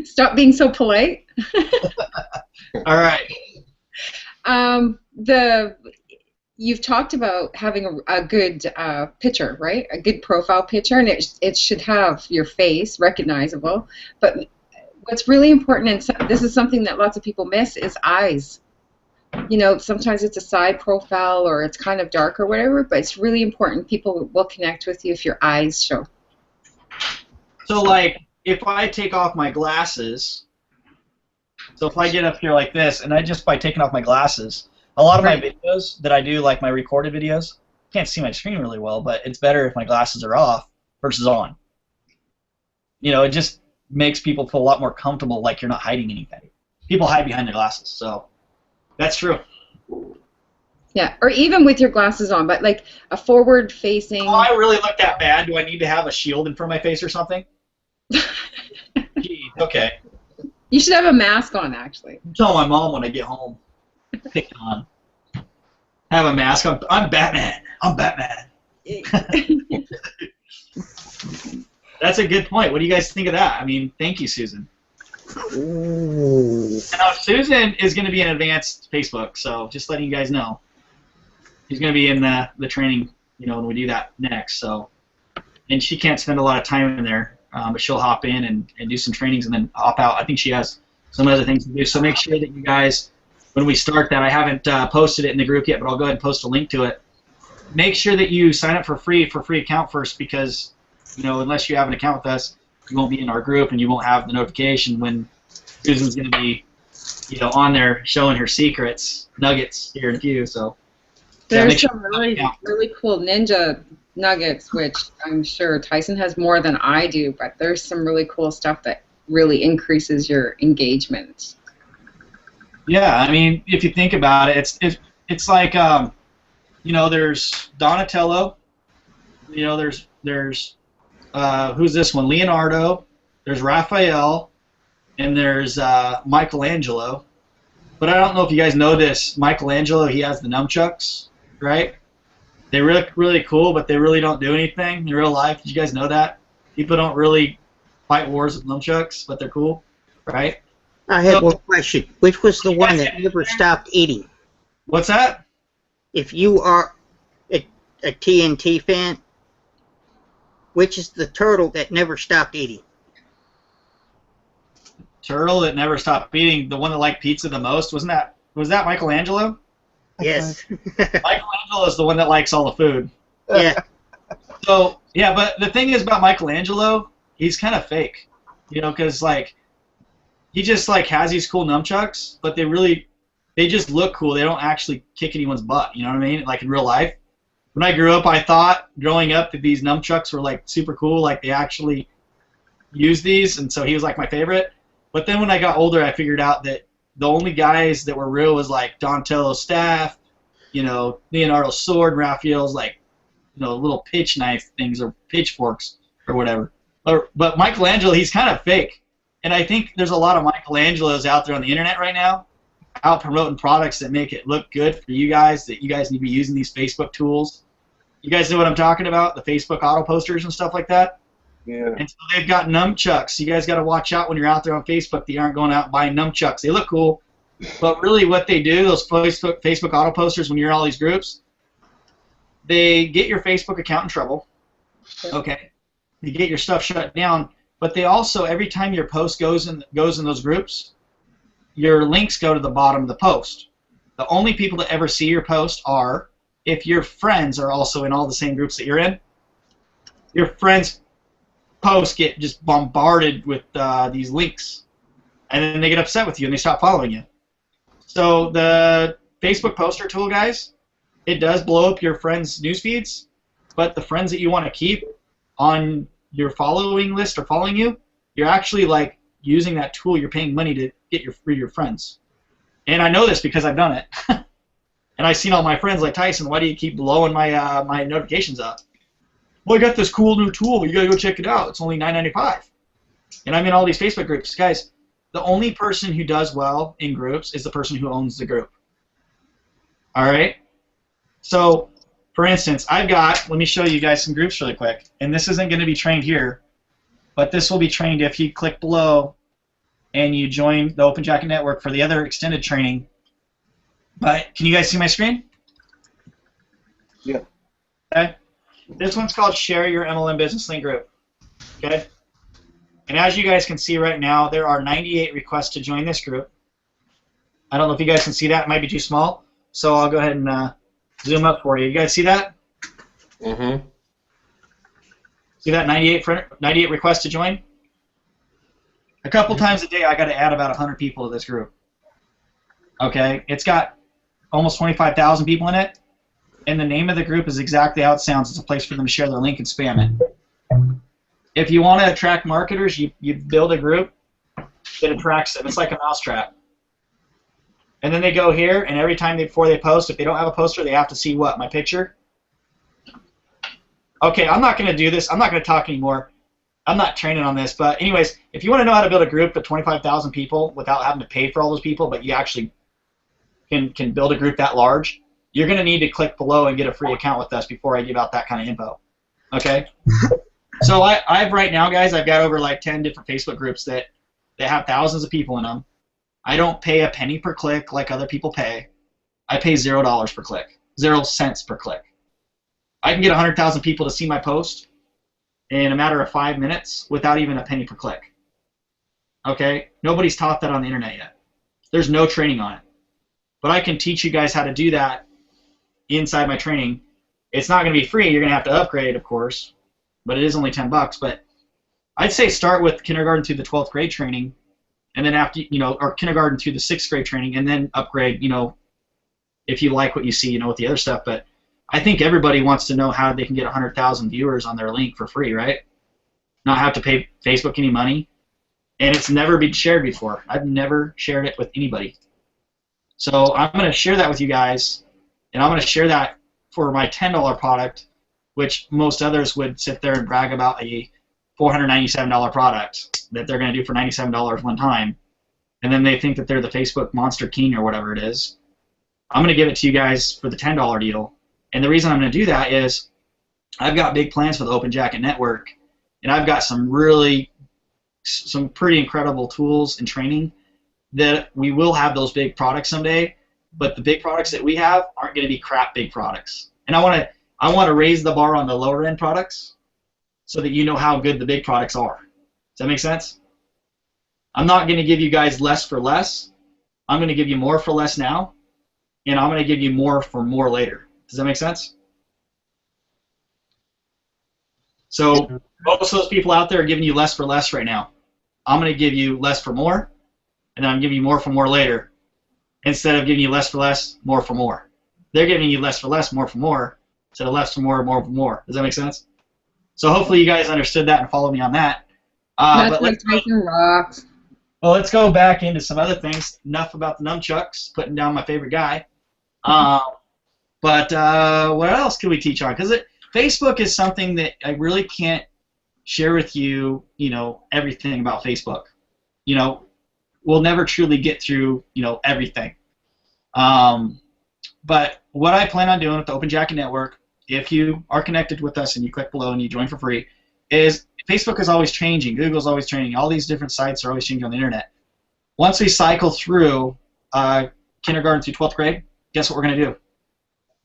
stop being so polite.
All right.
You've talked about having a good picture, right? A good profile picture, and it should have your face recognizable. But what's really important, and this is something that lots of people miss, is eyes. Sometimes it's a side profile or it's kind of dark or whatever, but it's really important. People will connect with you if your eyes show.
So, like, if I take off my glasses, so if I get up here like this, and by taking off my glasses, a lot of my videos that I do, like my recorded videos, can't see my screen really well, but it's better if my glasses are off versus on. It just makes people feel a lot more comfortable, like you're not hiding anything. People hide behind their glasses, so that's true.
Yeah, or even with your glasses on, but like a forward-facing...
Oh, I really look that bad. Do I need to have a shield in front of my face or something? Okay.
You should have a mask on, actually.
I'm telling my mom when I get home. Pick it on. Have a mask. I'm Batman. I'm Batman. That's a good point. What do you guys think of that? I mean, thank you, Susan.
Ooh.
Now, Susan is going to be in advanced Facebook, so just letting you guys know. She's going to be in the training, when we do that next. So, and she can't spend a lot of time in there, but she'll hop in and do some trainings and then hop out. I think she has some other things to do. So make sure that you guys, when we start that, I haven't posted it in the group yet, but I'll go ahead and post a link to it. Make sure that you sign up for free account first, because unless you have an account with us, you won't be in our group and you won't have the notification when Susan's going to be on there showing her secrets, nuggets here in a few. So
there's some really cool ninja nuggets, which I'm sure Tyson has more than I do, but there's some really cool stuff that really increases your engagement.
Yeah, I mean, if you think about it, it's like there's Donatello, there's who's this one? Leonardo, there's Raphael, and there's Michelangelo. But I don't know if you guys know this. Michelangelo, he has the nunchucks, right? They look really cool, but they really don't do anything in real life. Did you guys know that? People don't really fight wars with nunchucks, but they're cool, right?
I have one question. Which was the one that never stopped eating?
What's that?
If you are a TNT fan, which is the turtle that never stopped eating?
Turtle that never stopped eating, the one that liked pizza the most, was that Michelangelo?
Yes.
Michelangelo is the one that likes all the food.
Yeah.
So, yeah, but the thing is about Michelangelo, he's kind of fake, because he just has these cool nunchucks, but they just look cool. They don't actually kick anyone's butt, you know what I mean? Like in real life. When I grew up, I thought growing up that these nunchucks were super cool, they actually use these, and so he was my favorite. But then when I got older, I figured out that the only guys that were real was Donatello's staff, Leonardo's sword, and Raphael's little pitch knife things or pitchforks or whatever. But Michelangelo, he's kind of fake. And I think there's a lot of Michelangelos out there on the internet right now, out promoting products that make it look good for you guys, that you guys need to be using these Facebook tools. You guys know what I'm talking about? The Facebook auto posters and stuff like that?
Yeah.
And so they've got nunchucks. You guys got to watch out when you're out there on Facebook that you aren't going out buying nunchucks. They look cool, but really what they do, those Facebook auto posters, when you're in all these groups, they get your Facebook account in trouble. Okay. They get your stuff shut down, but they also, every time your post goes in those groups, your links go to the bottom of the post. The only people that ever see your post are if your friends are also in all the same groups that you're in. Your friends' posts get just bombarded with these links, and then they get upset with you and they stop following you. So the Facebook poster tool, guys, it does blow up your friends' news feeds, but the friends that you want to keep on your following list or following you, you're actually using that tool. You're paying money to get your friends. And I know this because I've done it. And I've seen all my friends like, Tyson, why do you keep blowing my my notifications up? Well, I got this cool new tool. You got to go check it out. It's only $9.95. And I'm in all these Facebook groups. Guys, the only person who does well in groups is the person who owns the group. All right? So, for instance, let me show you guys some groups really quick. And this isn't going to be trained here, but this will be trained if you click below and you join the Open Jacket Network for the other extended training. But can you guys see my screen?
Yeah.
Okay. This one's called Share Your MLM Business Link Group. Okay. And as you guys can see right now, there are 98 requests to join this group. I don't know if you guys can see that. It might be too small. So I'll go ahead and zoom up for you. You guys see that?
Mm-hmm.
See that 98 requests to join? A couple times a day, I got to add about 100 people to this group. Okay, it's got almost 25,000 people in it, and the name of the group is exactly how it sounds. It's a place for them to share their link and spam it. If you want to attract marketers, you build a group that attracts them. It's like a mousetrap. And then they go here, and every time before they post, if they don't have a poster, they have to see what? My picture? Okay, I'm not going to do this. I'm not going to talk anymore. I'm not training on this, but anyways, if you want to know how to build a group of 25,000 people without having to pay for all those people, but you actually can build a group that large, you're going to need to click below and get a free account with us before I give out that kind of info. Okay? So I've right now, guys, I've got over like 10 different Facebook groups that have thousands of people in them. I don't pay a penny per click like other people pay. I pay $0 per click, 0 cents per click. I can get 100,000 people to see my post in a matter of 5 minutes without even a penny per click. Okay? Nobody's taught that on the internet yet. There's no training on it. But I can teach you guys how to do that inside my training. It's not going to be free. You're going to have to upgrade, of course, but it is only $10. But I'd say start with kindergarten through the 12th grade training, and then after, or kindergarten through the 6th grade training, and then upgrade, if you like what you see, with the other stuff. But I think everybody wants to know how they can get 100,000 viewers on their link for free, right? Not have to pay Facebook any money. And it's never been shared before. I've never shared it with anybody. So I'm going to share that with you guys, and I'm going to share that for my $10 product, which most others would sit there and brag about a $497 product that they're going to do for $97 one time, and then they think that they're the Facebook Monster King or whatever it is. I'm going to give it to you guys for the $10 deal, and the reason I'm going to do that is I've got big plans for the Open Jacket Network, and I've got some pretty incredible tools and training that we will have those big products someday, but the big products that we have aren't going to be crap big products. And I want to raise the bar on the lower end products so that you know how good the big products are. Does that make sense? I'm not going to give you guys less for less. I'm going to give you more for less now, and I'm going to give you more for more later. Does that make sense? So most of those people out there are giving you less for less right now. I'm going to give you less for more, and then I'm giving you more for more later, instead of giving you less for less, more for more. They're giving you less for less, more for more, instead of less for more, more for more. Does that make sense? So hopefully you guys understood that and follow me on that.
That's like Tyson rocks.
Well, let's go back into some other things. Enough about the nunchucks, putting down my favorite guy. But what else can we teach on? Because Facebook is something that I really can't share with you, everything about Facebook. We'll never truly get through, everything. But what I plan on doing with the Open Jacket Network, if you are connected with us and you click below and you join for free, is Facebook is always changing. Google's always changing. All these different sites are always changing on the internet. Once we cycle through kindergarten through 12th grade, guess what we're going to do?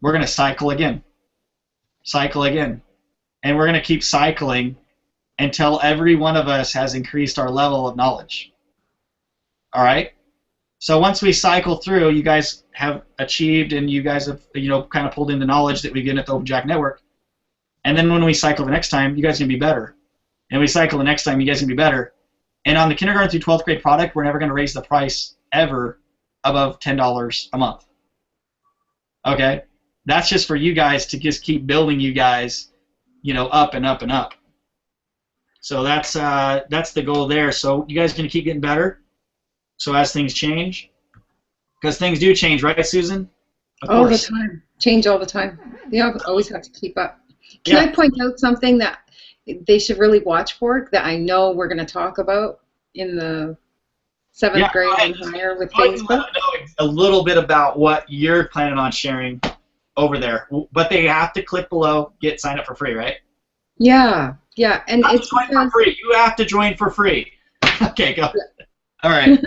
We're going to cycle again. Cycle again. And we're going to keep cycling until every one of us has increased our level of knowledge. All right? So once we cycle through, you guys have achieved and you guys have, kind of pulled in the knowledge that we get at the Open Jacket Network. And then when we cycle the next time, you guys are going to be better. And we cycle the next time, you guys are going to be better. And on the kindergarten through 12th grade product, we're never going to raise the price ever above $10 a month. Okay? That's just for you guys to just keep building you guys, up and up and up. So that's the goal there. So you guys are going to keep getting better. So as things change, because things do change, right, Susan?
All the time. Change all the time. You always have to keep up. Can I point out something that they should really watch for that I know we're going to talk about in the 7th grade and higher with Facebook?
I know a little bit about what you're planning on sharing over there, but they have to click below, sign up for free, right?
Yeah, and it's
join for free. You have to join for free. Okay, go. All right.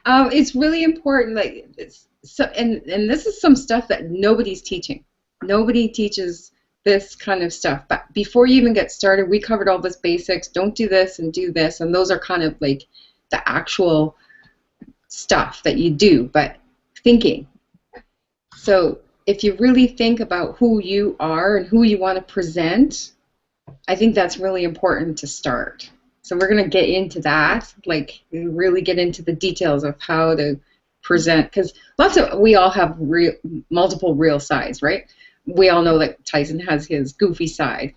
It's really important. And this is some stuff that nobody's teaching. Nobody teaches this kind of stuff. But before you even get started, we covered all this basics. Don't do this and do this, and those are kind of like the actual stuff that you do. But thinking. So if you really think about who you are and who you want to present, I think that's really important to start. So we're going to get into that, really get into the details of how to present, because we all have multiple real sides, right? We all know that Tyson has his goofy side,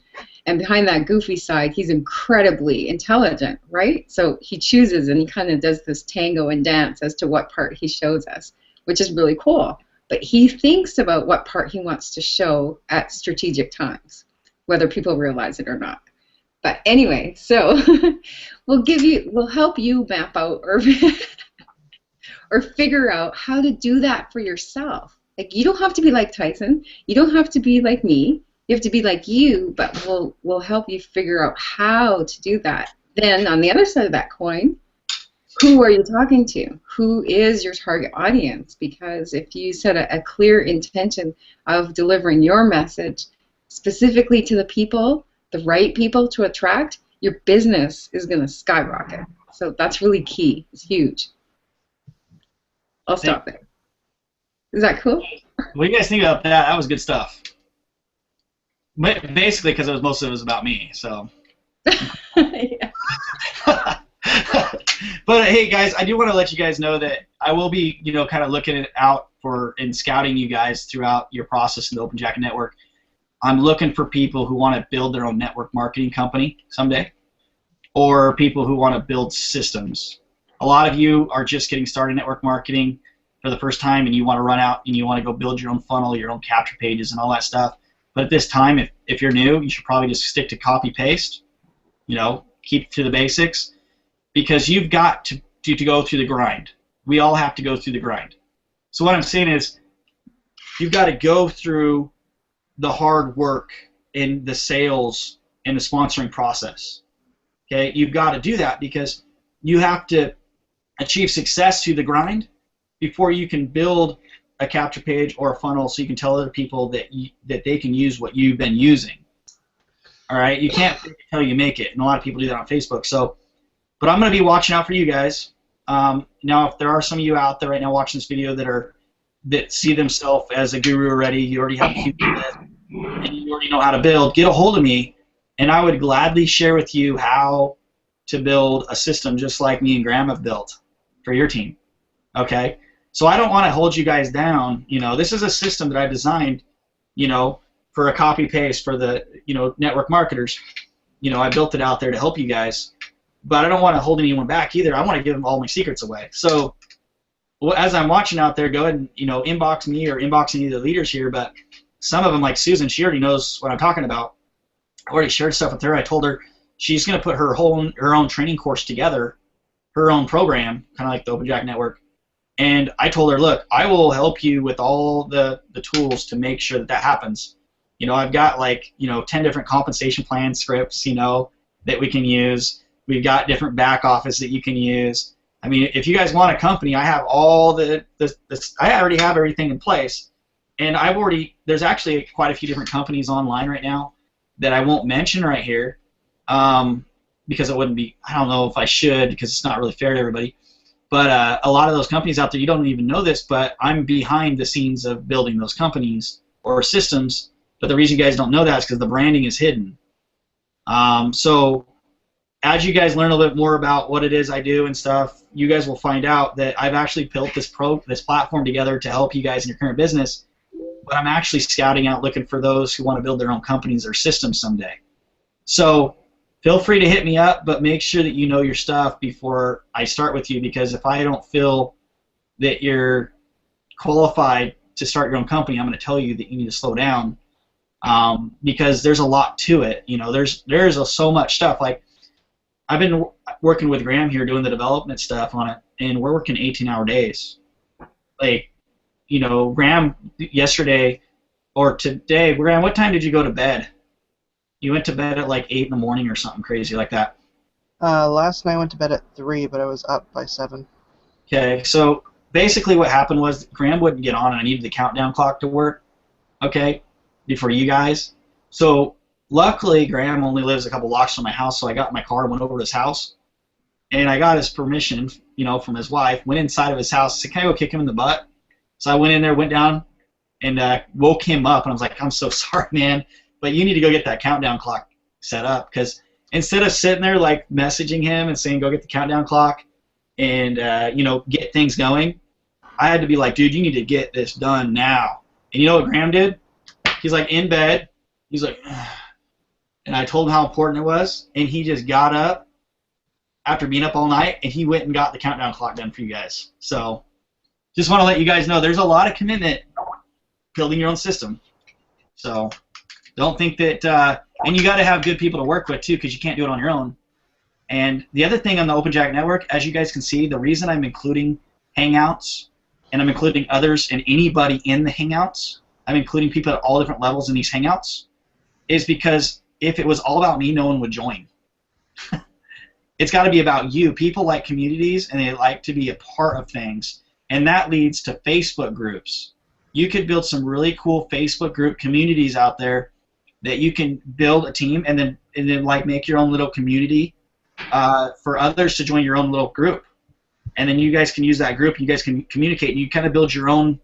and behind that goofy side, he's incredibly intelligent, right? So he chooses, and he kind of does this tango and dance as to what part he shows us, which is really cool. But he thinks about what part he wants to show at strategic times, whether people realize it or not. But anyway, so we'll help you map out or figure out how to do that for yourself. Like, you don't have to be like Tyson. You don't have to be like me. You have to be like you, but we'll help you figure out how to do that. Then on the other side of that coin, who are you talking to? Who is your target audience? Because if you set a clear intention of delivering your message specifically to the people, the right people to attract, your business is going to skyrocket. So that's really key. It's huge. I'll stop there. Is that cool?
What do you guys think about that? That was good stuff. Basically, because most of it was about me. So.
Yeah.
But hey, guys, I do want to let you guys know that I will be, kind of looking out for and scouting you guys throughout your process in the Open Jacket Network. I'm looking for people who want to build their own network marketing company someday, or people who want to build systems. A lot of you are just getting started in network marketing for the first time, and you want to run out and you want to go build your own funnel, your own capture pages, and all that stuff. But at this time, if you're new, you should probably just stick to copy paste. Keep to the basics, because you've got to go through the grind. We all have to go through the grind. So what I'm saying is, you've got to go through the hard work in the sales and the sponsoring process. Okay, you've got to do that because you have to achieve success through the grind before you can build a capture page or a funnel so you can tell other people that they can use what you've been using. All right, you can't fake it till you make it, and a lot of people do that on Facebook. So, but I'm going to be watching out for you guys. Now, if there are some of you out there right now watching this video that see themselves as a guru already, you already have a huge list, and you already know how to build, get a hold of me, and I would gladly share with you how to build a system just like me and Graham have built for your team. Okay, so I don't want to hold you guys down. This is a system that I designed, for a copy paste for the network marketers. I built it out there to help you guys, but I don't want to hold anyone back either. I want to give them all my secrets away. So as I'm watching out there, go ahead and inbox me or inbox any of the leaders here. But some of them, like Susan, she already knows what I'm talking about. I already shared stuff with her. I told her she's going to put her own training course together, her own program, kind of like the Open Jacket Network. And I told her, look, I will help you with all the tools to make sure that happens. I've got 10 different compensation plan scripts, that we can use. We've got different back office that you can use. I mean, if you guys want a company, I have all I already have everything in place. And there's actually quite a few different companies online right now that I won't mention right here because it wouldn't be, I don't know if I should because it's not really fair to everybody. But a lot of those companies out there, you don't even know this, but I'm behind the scenes of building those companies or systems. But the reason you guys don't know that is because the branding is hidden. So as you guys learn a little bit more about what it is I do and stuff, you guys will find out that I've actually built this platform together to help you guys in your current business. But I'm actually scouting out, looking for those who want to build their own companies or systems someday. So feel free to hit me up, but make sure that you know your stuff before I start with you, because if I don't feel that you're qualified to start your own company, I'm going to tell you that you need to slow down. Because there's a lot to it. There's so much stuff. Like, I've been working with Graham here doing the development stuff on it, and we're working 18-hour days. Graham yesterday or today, Graham, what time did you go to bed? You went to bed at like 8 in the morning or something crazy like that.
Last night I went to bed at 3, but I was up by 7.
Okay, so basically what happened was Graham wouldn't get on, and I needed the countdown clock to work. Okay. Before you guys. So luckily Graham only lives a couple blocks from my house, so I got in my car and went over to his house, and I got his permission, from his wife, went inside of his house, said, can I go kick him in the butt? So I went in there, went down, and woke him up, and I was like, I'm so sorry, man, but you need to go get that countdown clock set up, because instead of sitting there like messaging him and saying go get the countdown clock and get things going, I had to be like, dude, you need to get this done now. And you know what Graham did? He's like in bed. He's like, ugh. And I told him how important it was, and he just got up after being up all night, and he went and got the countdown clock done for you guys. So just want to let you guys know there's a lot of commitment building your own system. So Don't think that, and you got to have good people to work with too, because you can't do it on your own. And the other thing on the OpenJack Network, as you guys can see, the reason I'm including Hangouts and I'm including others and anybody in the Hangouts, I'm including people at all different levels in these Hangouts, is because if it was all about me, no one would join. It's got to be about you. People like communities, and they like to be a part of things, and that leads to Facebook groups. You could build some really cool Facebook group communities out there that you can build a team and then like make your own little community for others to join your own little group, and then you guys can use that group. You guys can communicate, and you kind of build your own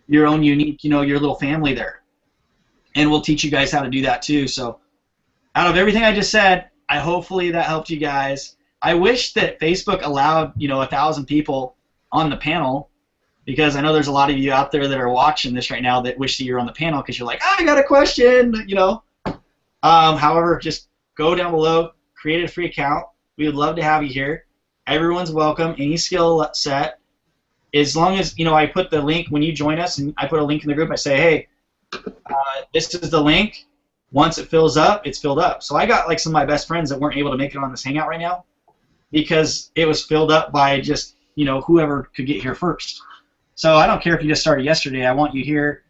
unique, your little family there. And we'll teach you guys how to do that too. So, out of everything I just said, hopefully that helped you guys. I wish that Facebook allowed 1,000 people on the panel, because I know there's a lot of you out there that are watching this right now that wish that you were on the panel because you're like, I got a question, However, just go down below, create a free account. We would love to have you here. Everyone's welcome. Any skill set, as long as I put the link when you join us, and I put a link in the group. I say, hey, this is the link. Once it fills up, it's filled up. So I got like some of my best friends that weren't able to make it on this Hangout right now because it was filled up by just whoever could get here first. So I don't care if you just started yesterday. I want you here.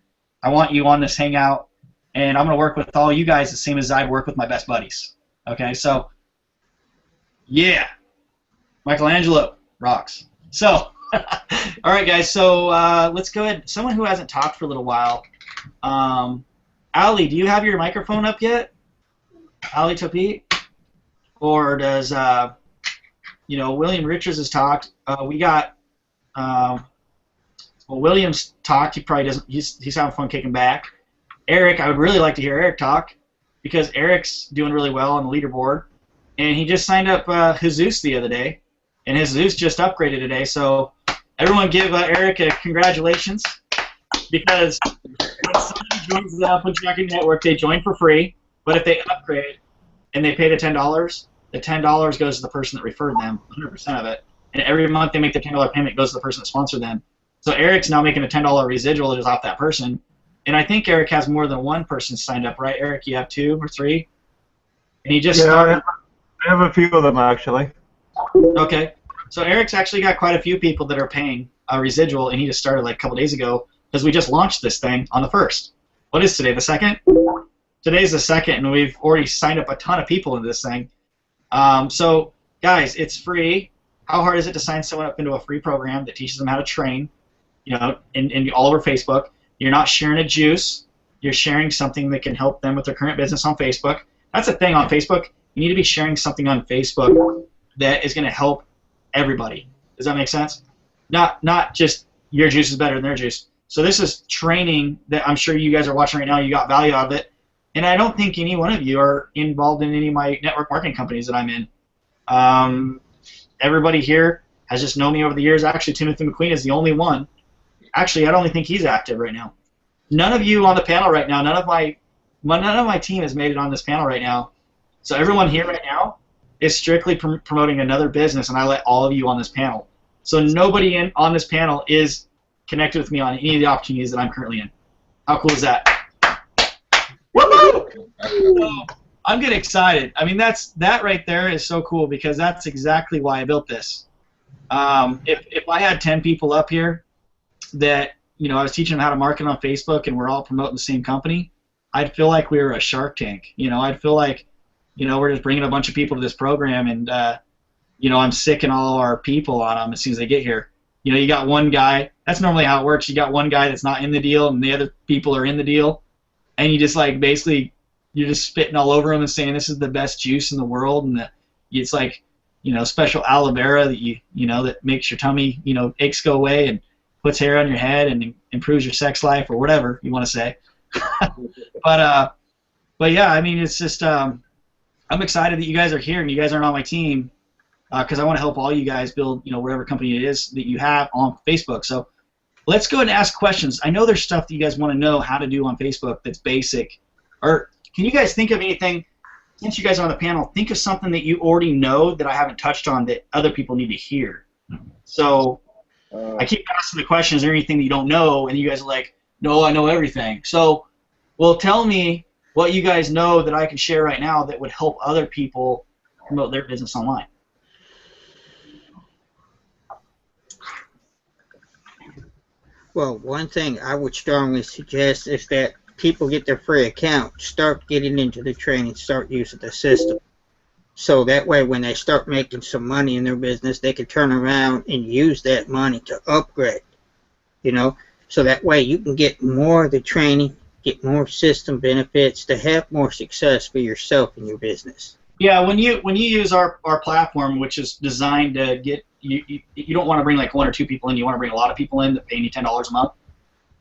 I want you on this Hangout, and I'm going to work with all you guys the same as I'd work with my best buddies. Okay, so yeah, Michelangelo rocks. So all right, guys. So let's go ahead. Someone who hasn't talked for a little while. Ali, do you have your microphone up yet? Ali Topi? Or does, William Richards has talked. We got, William's talked. He probably doesn't, he's having fun kicking back. Eric, I would really like to hear Eric talk because Eric's doing really well on the leaderboard. And he just signed up Jesus the other day. And Jesus just upgraded today. So everyone give Eric a congratulations. Because when somebody joins the OpenJack Network, they join for free. But if they upgrade and they pay the $10 goes to the person that referred them, 100% of it. And every month they make the $10 payment goes to the person that sponsored them. So Eric's now making a $10 residual just off that person. And I think Eric has more than one person signed up, right? Eric, you have 2 or 3? And he just started.
I have a few of them actually.
Okay. So Eric's actually got quite a few people that are paying a residual, and he just started like a couple days ago. Because we just launched this thing on the 1st. What is today, the 2nd? Today's the 2nd, and we've already signed up a ton of people into this thing. So, guys, it's free. How hard is it to sign someone up into a free program that teaches them how to train, in all over Facebook? You're not sharing a juice. You're sharing something that can help them with their current business on Facebook. That's the thing on Facebook. You need to be sharing something on Facebook that is going to help everybody. Does that make sense? Not just your juice is better than their juice. So this is training that I'm sure you guys are watching right now. You got value out of it. And I don't think any one of you are involved in any of my network marketing companies that I'm in. Everybody here has just known me over the years. Actually, Timothy McQueen is the only one. Actually, I don't even think he's active right now. None of you on the panel right now, none of my team has made it on this panel right now. So everyone here right now is strictly promoting another business, and I let all of you on this panel. So nobody on this panel is connected with me on any of the opportunities that I'm currently in. How cool is that? Woo! So, I'm getting excited. I mean, that right there is so cool because that's exactly why I built this. If I had 10 people up here that I was teaching them how to market on Facebook and we're all promoting the same company, I'd feel like we were a Shark Tank. I'd feel like we're just bringing a bunch of people to this program and I'm sicking all our people on them as soon as they get here. You got one guy. That's normally how it works. You got one guy that's not in the deal, and the other people are in the deal, and you just basically you're just spitting all over them and saying this is the best juice in the world, and it's like special aloe vera that that makes your tummy aches go away and puts hair on your head and improves your sex life or whatever you want to say. but yeah, I mean it's just I'm excited that you guys are here and you guys aren't on my team. Because I want to help all you guys build, whatever company it is that you have on Facebook. So let's go ahead and ask questions. I know there's stuff that you guys want to know how to do on Facebook that's basic. Or can you guys think of anything, since you guys are on the panel, think of something that you already know that I haven't touched on that other people need to hear. So I keep asking the questions, is there anything that you don't know? And you guys are like, no, I know everything. So, well, tell me what you guys know that I can share right now that would help other people promote their business online.
Well, one thing I would strongly suggest is that people get their free account, start getting into the training, start using the system. So that way when they start making some money in their business, they can turn around and use that money to upgrade, you know. So that way you can get more of the training, get more system benefits to have more success for yourself and your business.
Yeah, when you use our platform, which is designed to get you don't want to bring like 1 or 2 people in. You want to bring a lot of people in that pay you $10 a month.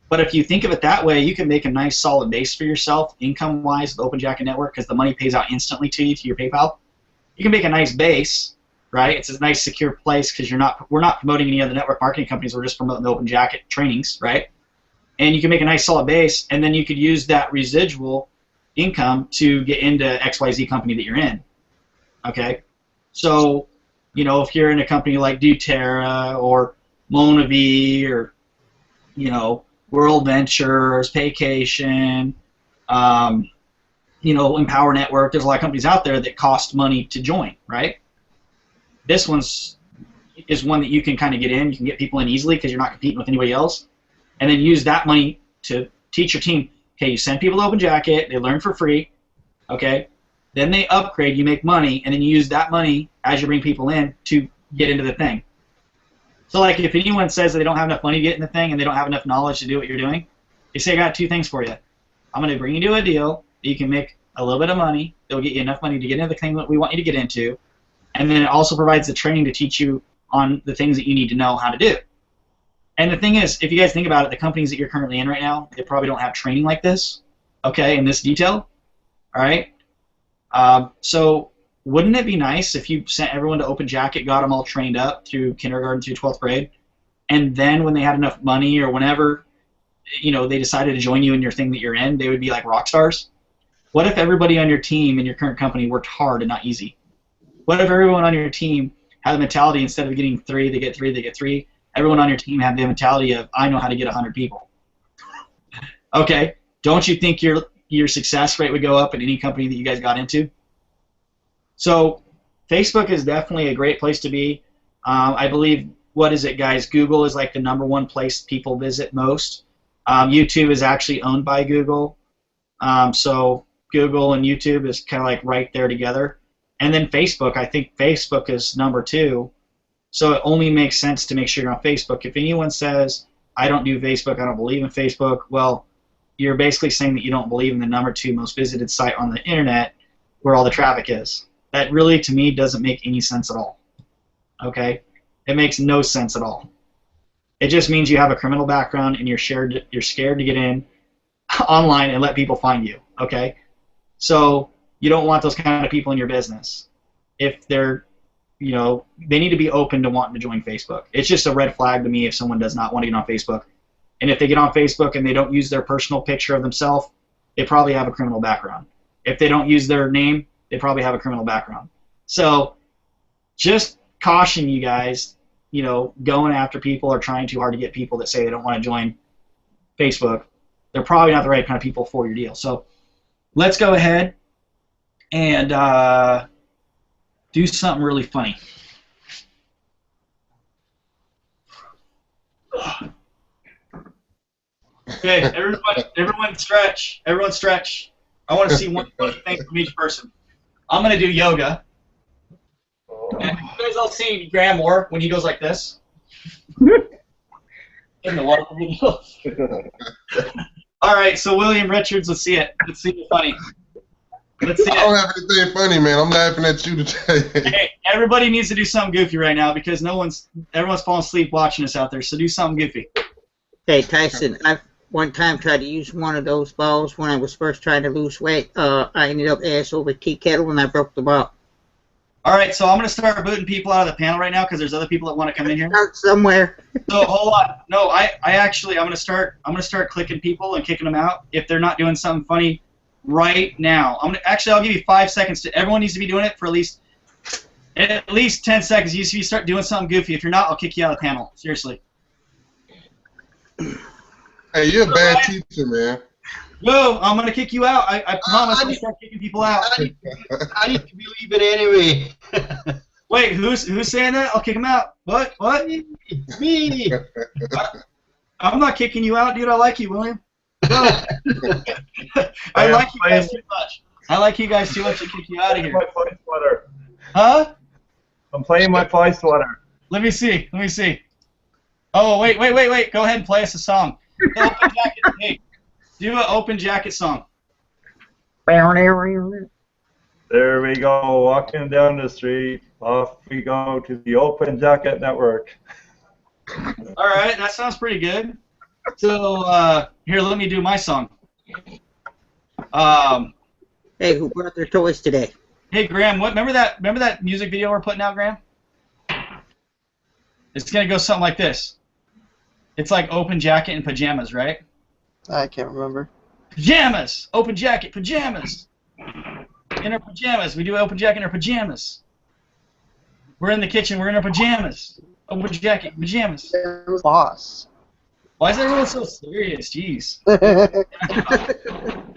But if you think of it that way, you can make a nice solid base for yourself, income-wise, with Open Jacket Network, because the money pays out instantly to you to your PayPal. You can make a nice base, right? It's a nice secure place because we're not promoting any other network marketing companies. We're just promoting the Open Jacket trainings, right? And you can make a nice solid base, and then you could use that residual income to get into XYZ company that you're in. Okay, so you know, if you're in a company like doTERRA or Monavi or World Ventures, Paycation, Empower Network, there's a lot of companies out there that cost money to join, right? This is one that you can kind of get in. You can get people in easily because you're not competing with anybody else, and then use that money to teach your team. Okay, you send people to Open Jacket, they learn for free, okay? Then they upgrade, you make money, and then you use that money as you bring people in to get into the thing. So like if anyone says that they don't have enough money to get in the thing and they don't have enough knowledge to do what you're doing, they say, I got 2 things for you. I'm going to bring you to a deal that you can make a little bit of money, that will get you enough money to get into the thing that we want you to get into, and then it also provides the training to teach you on the things that you need to know how to do. And the thing is, if you guys think about it, the companies that you're currently in right now, they probably don't have training like this, okay, in this detail, all right? So wouldn't it be nice if you sent everyone to Open Jacket, got them all trained up through kindergarten through 12th grade, and then when they had enough money or whenever they decided to join you in your thing that you're in, they would be like rock stars? What if everybody on your team in your current company worked hard and not easy? What if everyone on your team had the mentality, instead of getting 3, they get 3, they get 3, everyone on your team had the mentality of, I know how to get 100 people. Okay, don't you think your success rate would go up in any company that you guys got into? So Facebook is definitely a great place to be. I believe, what is it, guys? Google is like the #1 place people visit most. YouTube is actually owned by Google. So Google and YouTube is kind of like right there together. And then Facebook, I think Facebook is #2. So it only makes sense to make sure you're on Facebook. If anyone says, I don't do Facebook, I don't believe in Facebook, well, you're basically saying that you don't believe in the #2 most visited site on the internet where all the traffic is. That really, to me, doesn't make any sense at all. Okay? It makes no sense at all. It just means you have a criminal background and you're scared to get in online and let people find you. Okay? So you don't want those kind of people in your business. If they're, they need to be open to wanting to join Facebook. It's just a red flag to me if someone does not want to get on Facebook. And if they get on Facebook and they don't use their personal picture of themselves, they probably have a criminal background. If they don't use their name, they probably have a criminal background. So just caution you guys, going after people or trying too hard to get people that say they don't want to join Facebook. They're probably not the right kind of people for your deal. So let's go ahead and do something really funny. Okay, everyone stretch. Everyone stretch. I want to see one thing from each person. I'm going to do yoga. And you guys all seen Graham Moore when he goes like this? In the water video. All right, so William Richards, let's see it. Let's see it funny. Let's see it.
I don't have anything funny, man. I'm laughing at you today.
Hey, everybody needs to do something goofy right now because everyone's falling asleep watching us out there. So do something goofy.
Hey Tyson, I've one time tried to use one of those balls when I was first trying to lose weight. I ended up ass over tea kettle and I broke the ball.
All right, so I'm going to start booting people out of the panel right now because there's other people that want to come in here.
Start somewhere.
So hold on. No, I'm going to start clicking people and kicking them out if they're not doing something funny right now. I'll give you 5 seconds. Everyone needs to be doing it for at least 10 seconds. You need to start doing something goofy. If you're not, I'll kick you out of the panel. Seriously.
Hey, you're a bad teacher, man.
No, I'm gonna kick you out. I promise I'll start kicking people out.
I need to believe it anyway.
Wait, who's saying that? I'll kick him out. What?
Me.
I'm not kicking you out, dude. I like you, William. No. I like you guys too much. I like you guys too much to kick you out of here.
My fly sweater.
Huh?
I'm playing my fly sweater.
Let me see. Oh, wait. Go ahead and play us a song. The open jacket. Hey, do an open jacket song.
There we go, walking down the street. Off we go to the Open Jacket Network.
All right, that sounds pretty good. So here, let me do my song.
Hey, who brought their toys today?
Hey, Graham, remember that music video we're putting out, Graham? It's gonna go something like this. It's like open jacket and pajamas, right?
I can't remember.
Pajamas, open jacket, pajamas. In our pajamas, we do open jacket in our pajamas. We're in the kitchen, we're in our pajamas. Open jacket, pajamas.
Boss.
Why is everyone so serious? Jeez.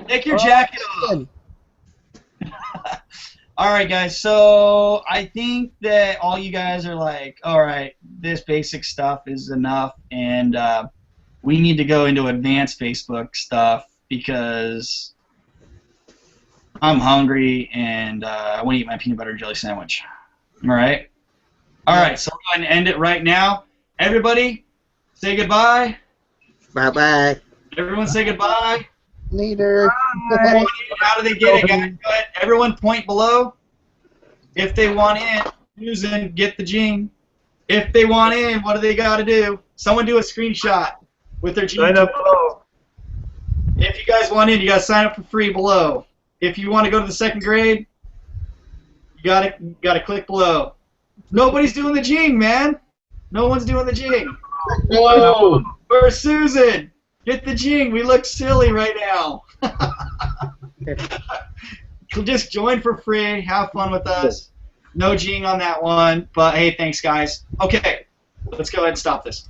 Take your jacket off. Alright guys, so I think that all you guys are like, alright, this basic stuff is enough, and we need to go into advanced Facebook stuff because I'm hungry and I want to eat my peanut butter and jelly sandwich. Alright? Alright, so we're going to end it right now. Everybody, say goodbye.
Bye-bye.
Everyone say goodbye.
Later.
How do they get it, guys? Go ahead. Everyone point below. If they want in, Susan, get the gene. If they want in, what do they got to do? Someone do a screenshot with their gene.
Sign up below.
If you guys want in, you got to sign up for free below. If you want to go to the 2nd grade, you got to click below. Nobody's doing the gene, man. No one's doing the gene.
Whoa!
Where's Susan? Get the gene. We look silly right now. Just join for free. Have fun with us. No gene on that one. But, hey, thanks, guys. Okay, let's go ahead and stop this.